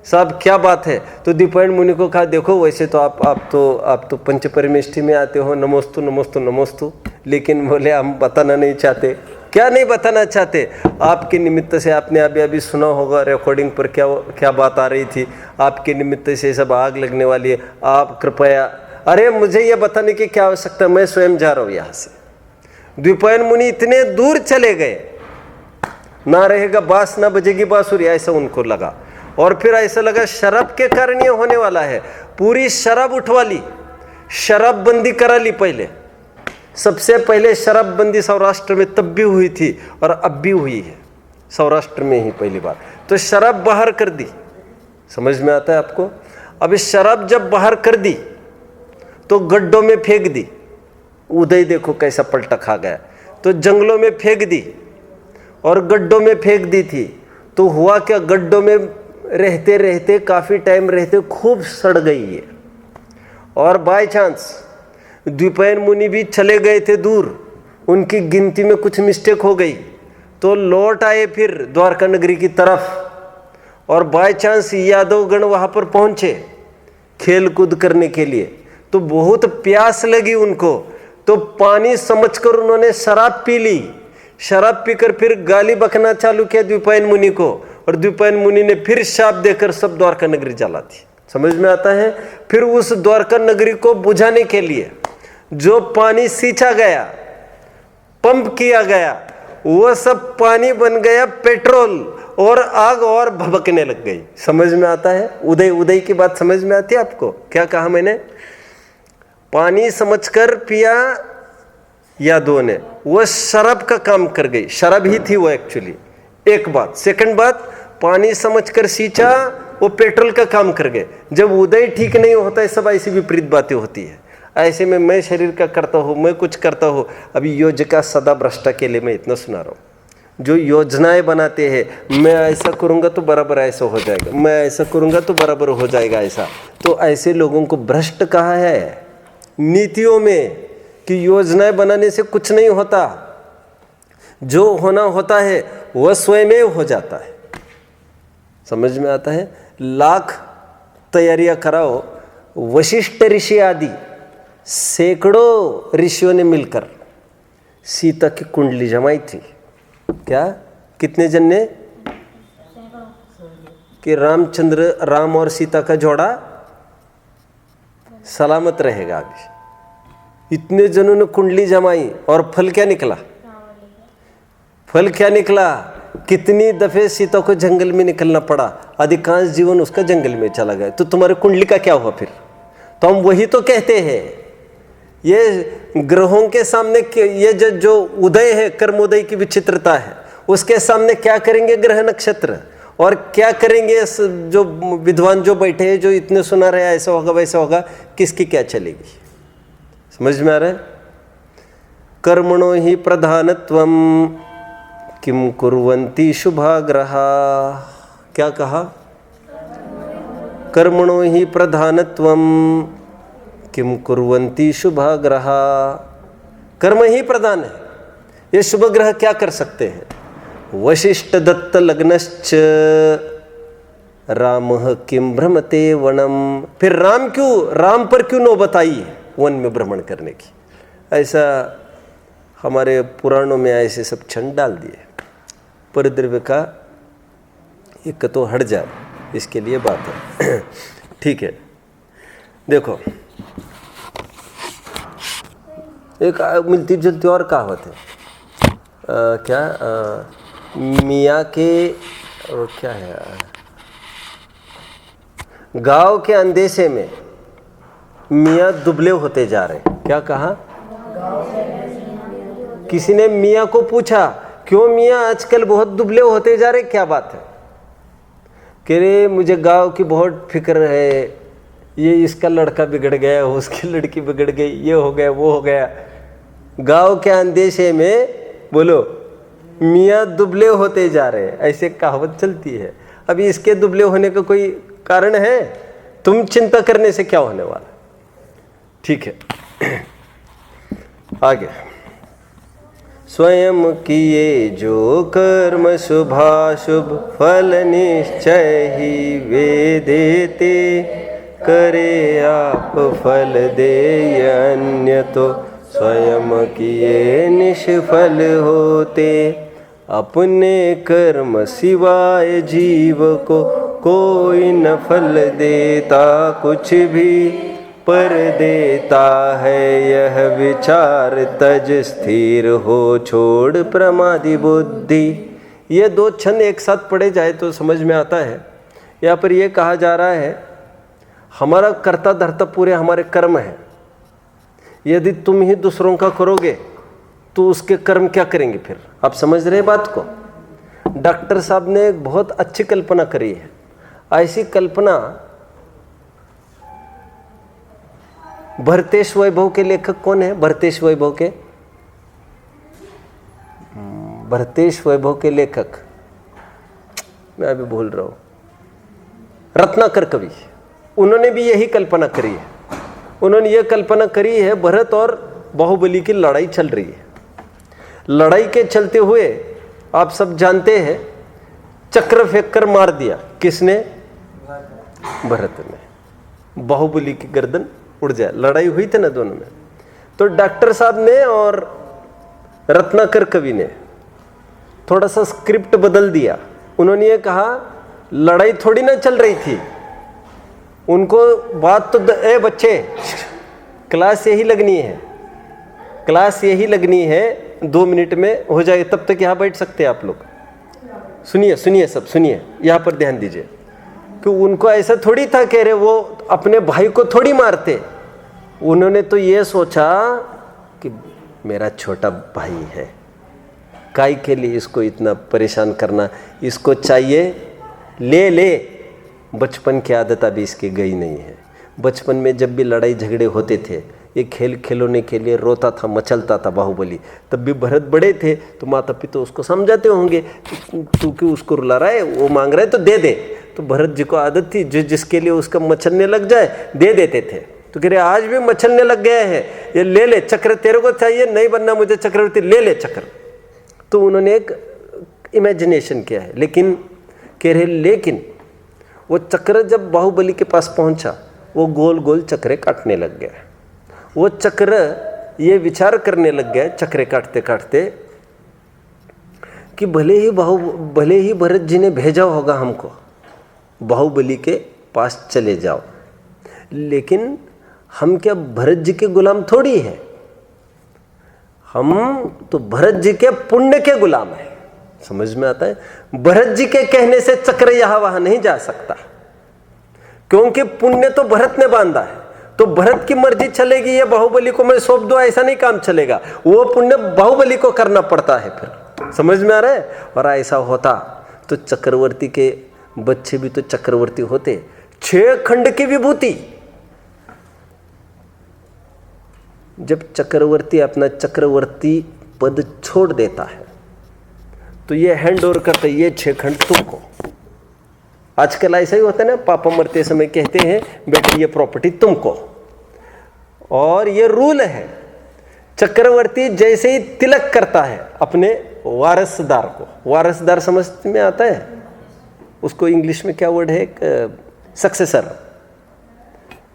साहब क्या बात है? तो द्विपयन मुनि को कहा देखो वैसे तो आप तो पंच परमेष्ठी में आते हो, नमोस्तु नमोस्तु नमोस्तु, लेकिन बोले हम बताना नहीं चाहते। क्या नहीं बताना चाहते? आपके निमित्त से आपने अभी सुना होगा रिकॉर्डिंग पर क्या बात आ रही थी, आपके निमित्त से सब आग लगने वाली है, आप कृपया। अरे मुझे ये बताने की क्या आवश्यकता, मैं स्वयं जा रहा हूँ यहाँ से। द्विपयन मुनि इतने दूर चले गए, ना रहेगा बांस ना बजेगी बांसुरी, ऐसा उनको लगा। और फिर ऐसा लगा शराब के कारण ये होने वाला है, पूरी शराब उठवा ली, शराब बंदी करा ली। पहले सबसे पहले शराब बंदी सौराष्ट्र में तब भी हुई थी और अब भी हुई है, सौराष्ट्र में ही पहली बार। तो शराब बाहर कर दी, समझ में आता है आपको? अब इस शराब जब बाहर कर दी तो गड्ढों में फेंक दी। उदय देखो कैसा पलटा खा गया। तो जंगलों में फेंक दी और गड्ढों में फेंक दी थी। तो हुआ क्या, गड्ढों में रहते रहते काफ़ी टाइम रहते खूब सड़ गई है। और बाय चांस द्विपयन मुनि भी चले गए थे दूर, उनकी गिनती में कुछ मिस्टेक हो गई, तो लौट आए फिर द्वारका नगरी की तरफ। और बाय चांस यादवगण वहाँ पर पहुँचे खेल कूद करने के लिए, तो बहुत प्यास लगी उनको, तो पानी समझकर उन्होंने शराब पी ली। शराब पीकर फिर गाली बकना चालू किया द्विपयन मुनि को, और द्विपयन मुनि ने फिर शाप देकर सब द्वारका नगरी जला दी। समझ में आता है? फिर उस द्वारका नगरी को बुझाने के लिए जो पानी सींचा गया, पंप किया गया, वो सब पानी बन गया पेट्रोल, और आग और भभकने लग गई। समझ में आता है? उदय की बात समझ में आती है आपको? क्या कहा मैंने? पानी समझकर पिया यादवों ने, वो शराब का काम कर गई, शराब ही थी वो एक्चुअली। एक बात। सेकंड बात, पानी समझकर सींचा, वो पेट्रोल का काम कर गए। जब उदय ठीक नहीं होता है, सब ऐसी विपरीत बातें होती है। ऐसे में मैं शरीर का करता हूँ, मैं कुछ करता हूँ। अभी योजना सदा भ्रष्टा के लिए मैं इतना सुना रहा हूँ। जो योजनाएं बनाते हैं, मैं ऐसा करूँगा तो बराबर ऐसा हो जाएगा, मैं ऐसा करूँगा तो बराबर हो जाएगा ऐसा, तो ऐसे लोगों को भ्रष्ट कहा है नीतियों में कि योजनाएं बनाने से कुछ नहीं होता, जो होना होता है वह स्वयं हो जाता है। समझ में आता है? लाख तैयारियां कराओ, वशिष्ठ ऋषि आदि सैकड़ों ऋषियों ने मिलकर सीता की कुंडली जमाई थी। क्या? कितने जन ने? कि राम और सीता का जोड़ा सलामत रहेगा। अभी इतने जनों ने कुंडली जमाई, और फल क्या निकला? फल क्या निकला? कितनी दफे सीता को जंगल में निकलना पड़ा, अधिकांश जीवन उसका जंगल में चला गया। तो तुम्हारे कुंडली का क्या हुआ फिर? तो हम वही तो कहते हैं, ये ग्रहों के सामने ये जो उदय है, कर्मोदय की विचित्रता है, उसके सामने क्या करेंगे ग्रह नक्षत्र, और क्या करेंगे जो विद्वान जो बैठे हैं, जो इतने सुना रहे ऐसा होगा वैसा होगा, किसकी क्या चलेगी? समझ में आ रहा है? कर्मणो हि प्रधानत्वम किम कुर्वन्ति शुभाग्रहा। क्या कहा? कर्मणो हि प्रधानत्वम किम कुर्वन्ति शुभाग्रहा। कर्म ही प्रधान है, ये शुभग्रह क्या कर सकते हैं? वशिष्ठ दत्त लग्नश्च रामः किम भ्रमते वनम। फिर राम पर क्यों नौबत आई है वन में भ्रमण करने की? ऐसा हमारे पुराणों में ऐसे सब छंद डाल दिए। परिद्रव्य का एक तो हट जाए, इसके लिए बात है। ठीक है, देखो एक मिलती जुलती और कहावत है, मियाँ के क्या है, गांव के अंदेशे में मियाँ दुबले होते जा रहे हैं। क्या कहा? किसी ने मियाँ को पूछा, क्यों मियाँ आजकल बहुत दुबले होते जा रहे, क्या बात है? कह रहे मुझे गांव की बहुत फिक्र है, ये इसका लड़का बिगड़ गया, उसकी लड़की बिगड़ गई, ये हो गया वो हो गया। गांव के अंदेशे में बोलो मियाँ दुबले होते जा रहे हैं, ऐसे कहावत चलती है। अभी इसके दुबले होने का कोई कारण है? तुम चिंता करने से क्या होने वाला? ठीक है, आगे। स्वयं किए जो कर्म शुभाशुभ फल निश्चय ही वे देते, करे आप फल दे अन्य तो स्वयं किए निष्फल होते। अपने कर्म सिवाय जीव को कोई न फल देता कुछ भी, पर देता है यह विचार तज स्थिर हो छोड़ प्रमादी बुद्धि। ये दो छंद एक साथ पढ़े जाए तो समझ में आता है। यहाँ पर यह कहा जा रहा है हमारा कर्ता धर्ता पूरे हमारे कर्म है। यदि तुम ही दूसरों का करोगे तो उसके कर्म क्या करेंगे फिर? आप समझ रहे बात को? डॉक्टर साहब ने एक बहुत अच्छी कल्पना करी है। ऐसी कल्पना भरतेश वैभव के लेखक कौन है? भरतेश वैभव के लेखक मैं अभी भूल रहा हूं, रत्नाकर कवि। उन्होंने भी यही कल्पना करी है। उन्होंने ये कल्पना करी है, भरत और बाहुबली की लड़ाई चल रही है। लड़ाई के चलते हुए आप सब जानते हैं चक्र फेंक कर मार दिया। किसने? भरत ने। बाहुबली की गर्दन उड़ जाए। लड़ाई हुई थी ना दोनों में। तो डॉक्टर साहब ने और रत्नाकर कवि ने थोड़ा सा स्क्रिप्ट बदल दिया। उन्होंने ये कहा लड़ाई थोड़ी ना चल रही थी, उनको बात तो ए बच्चे क्लास यही लगनी है, क्लास यही लगनी है, 2 मिनट में हो जाएगी, तब तक यहाँ बैठ सकते हैं आप लोग। सुनिए सब सुनिए, यहाँ पर ध्यान दीजिए कि उनको ऐसा थोड़ी था कह रहे वो अपने भाई को थोड़ी मारते। उन्होंने तो ये सोचा कि मेरा छोटा भाई है, काई के लिए इसको इतना परेशान करना, इसको चाहिए ले। बचपन की आदत अभी इसकी गई नहीं है। बचपन में जब भी लड़ाई झगड़े होते थे, ये खेल खिलौने के लिए रोता था, मचलता था बाहुबली। तब भी भरत बड़े थे तो माता पिता उसको समझाते होंगे, तू क्यों उसको रुला रहा है, वो मांग रहा है तो दे दे। तो भरत जी को आदत थी जो जिसके लिए उसका मचलने लग जाए दे देते थे। तो कह रहे आज भी मचलने लग गए हैं, ये ले चक्र, तेरे को चाहिए नहीं बनना मुझे चक्रवर्ती, ले चक्र। तो उन्होंने एक इमेजिनेशन किया है। लेकिन कह रहे लेकिन वो चक्र जब बाहुबली के पास पहुंचा, वो गोल गोल चक्रे काटने लग गया। वो चक्र ये विचार करने लग गया चक्रे काटते काटते कि भले ही भरत जी ने भेजा होगा हमको बाहुबली के पास चले जाओ, लेकिन हम क्या भरत जी के गुलाम थोड़ी है, हम तो भरत जी के पुण्य के गुलाम है। समझ में आता है? भरत जी के कहने से चक्र यहां वहां नहीं जा सकता, क्योंकि पुण्य तो भरत ने बांधा है। तो भरत की मर्जी चलेगी, ये बाहुबली को मैं सौंप दो, ऐसा नहीं काम चलेगा। वो पुण्य बाहुबली को करना पड़ता है फिर। समझ में आ रहा है? और ऐसा होता तो चक्रवर्ती के बच्चे भी तो चक्रवर्ती होते। 6 खंड की विभूति, जब चक्रवर्ती अपना चक्रवर्ती पद छोड़ देता है तो ये हैंड ओवर करता है, ये 6 खंड तुमको। आजकल ऐसा ही होता है ना, पापा मरते समय कहते हैं बेटे ये प्रॉपर्टी तुमको, और ये रूल है। चक्रवर्ती जैसे ही तिलक करता है अपने वारसदार को, वारसदार समझ में आता है, उसको इंग्लिश में क्या वर्ड है, सक्सेसर।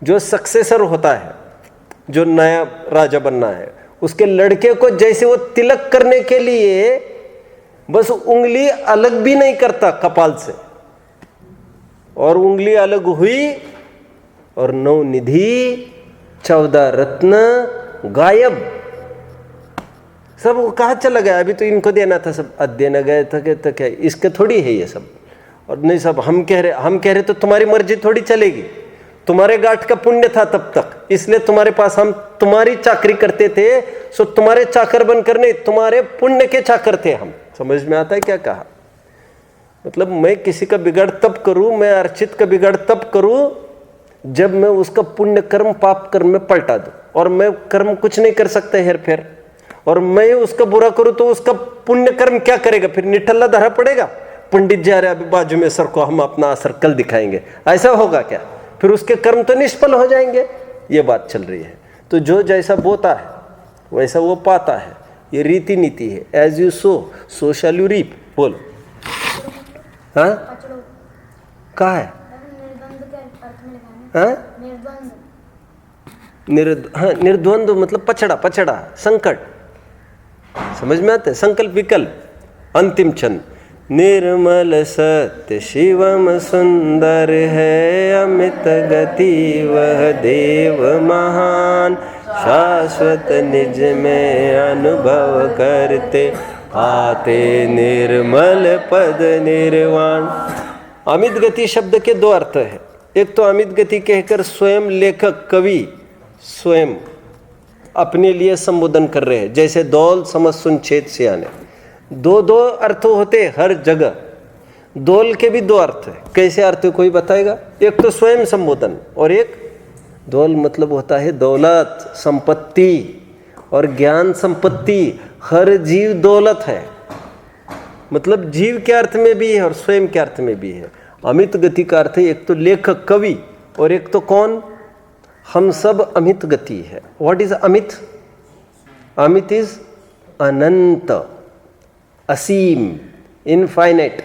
जो सक्सेसर होता है, जो नया राजा बनना है, उसके लड़के को जैसे वो तिलक करने के लिए बस उंगली अलग भी नहीं करता कपाल से, और उंगली अलग हुई और 9 निधि 14 रत्न गायब। सब वो कहाँ चला गया, अभी तो इनको देना था, सब देना गए था तो क्या इसके थोड़ी है ये सब। और नहीं सब हम कह रहे तो तुम्हारी मर्जी थोड़ी चलेगी, तुम्हारे गांठ का पुण्य था तब तक, इसलिए तुम्हारे पास हम तुम्हारी चाकरी करते थे, सो तुम्हारे चाकर बनकर नहीं, तुम्हारे पुण्य के चाकर थे हम। समझ में आता है क्या कहा? मतलब मैं किसी का बिगाड़ तब करूं, मैं अर्चित का बिगाड़ तब करूं जब मैं उसका पुण्य कर्म पाप कर्म में पलटा दूं, और मैं कर्म कुछ नहीं कर सकता हेर फेर, और मैं उसका बुरा करूं तो उसका पुण्य कर्म क्या करेगा, फिर निठल्ला धरा पड़ेगा। पंडित जी आ रहे अभी बाजू में, सर को हम अपना असर कल दिखाएंगे, ऐसा होगा क्या? फिर उसके कर्म तो निष्फल हो जाएंगे। ये बात चल रही है। तो जो जैसा बोता है वैसा वो पाता है, ये रीति नीति है। As you sow so shall you reap. बोलो। हाँ कहा है? निर्द्वंद मतलब पछड़ा, संकट। समझ में आता है? संकल्प विकल्प। अंतिम छंद। निर्मल सत्य शिवम सुंदर है, अमित गति वह देव महान, शाश्वत निज में अनुभव करते, आते निर्मल पद निर्वाण। अमित गति शब्द के 2 अर्थ है। एक तो अमित गति कहकर स्वयं लेखक कवि स्वयं अपने लिए संबोधन कर रहे हैं, जैसे दौल समझ सुन छेद से आने। 2 अर्थ होते हर जगह। दौल के भी 2 अर्थ है। कैसे अर्थ है कोई बताएगा? एक तो स्वयं संबोधन, और एक दौल मतलब होता है दौलत, संपत्ति और ज्ञान संपत्ति। हर जीव दौलत है, मतलब जीव के अर्थ में भी है और स्वयं के अर्थ में भी है। अमित गति का अर्थ है एक तो लेखक कवि, और एक तो कौन? हम सब अमित गति है। व्हाट इज अमित? अमित इज अनंत, असीम, इनफाइनाइट।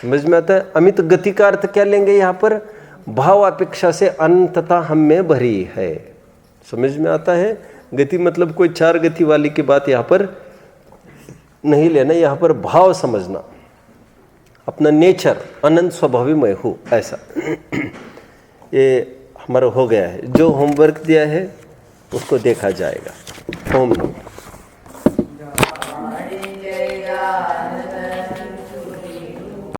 समझ में आता है? अमित गति का अर्थ क्या लेंगे यहाँ पर? भाव अपेक्षा से अनंतता हम में भरी है। समझ में आता है? गति मतलब कोई 4 गति वाली की बात यहाँ पर नहीं लेना, यहाँ पर भाव समझना, अपना नेचर अनंत स्वभावी मैं हूँ, ऐसा। ये हमारा हो गया है। जो होमवर्क दिया है उसको देखा जाएगा। ओम नमः।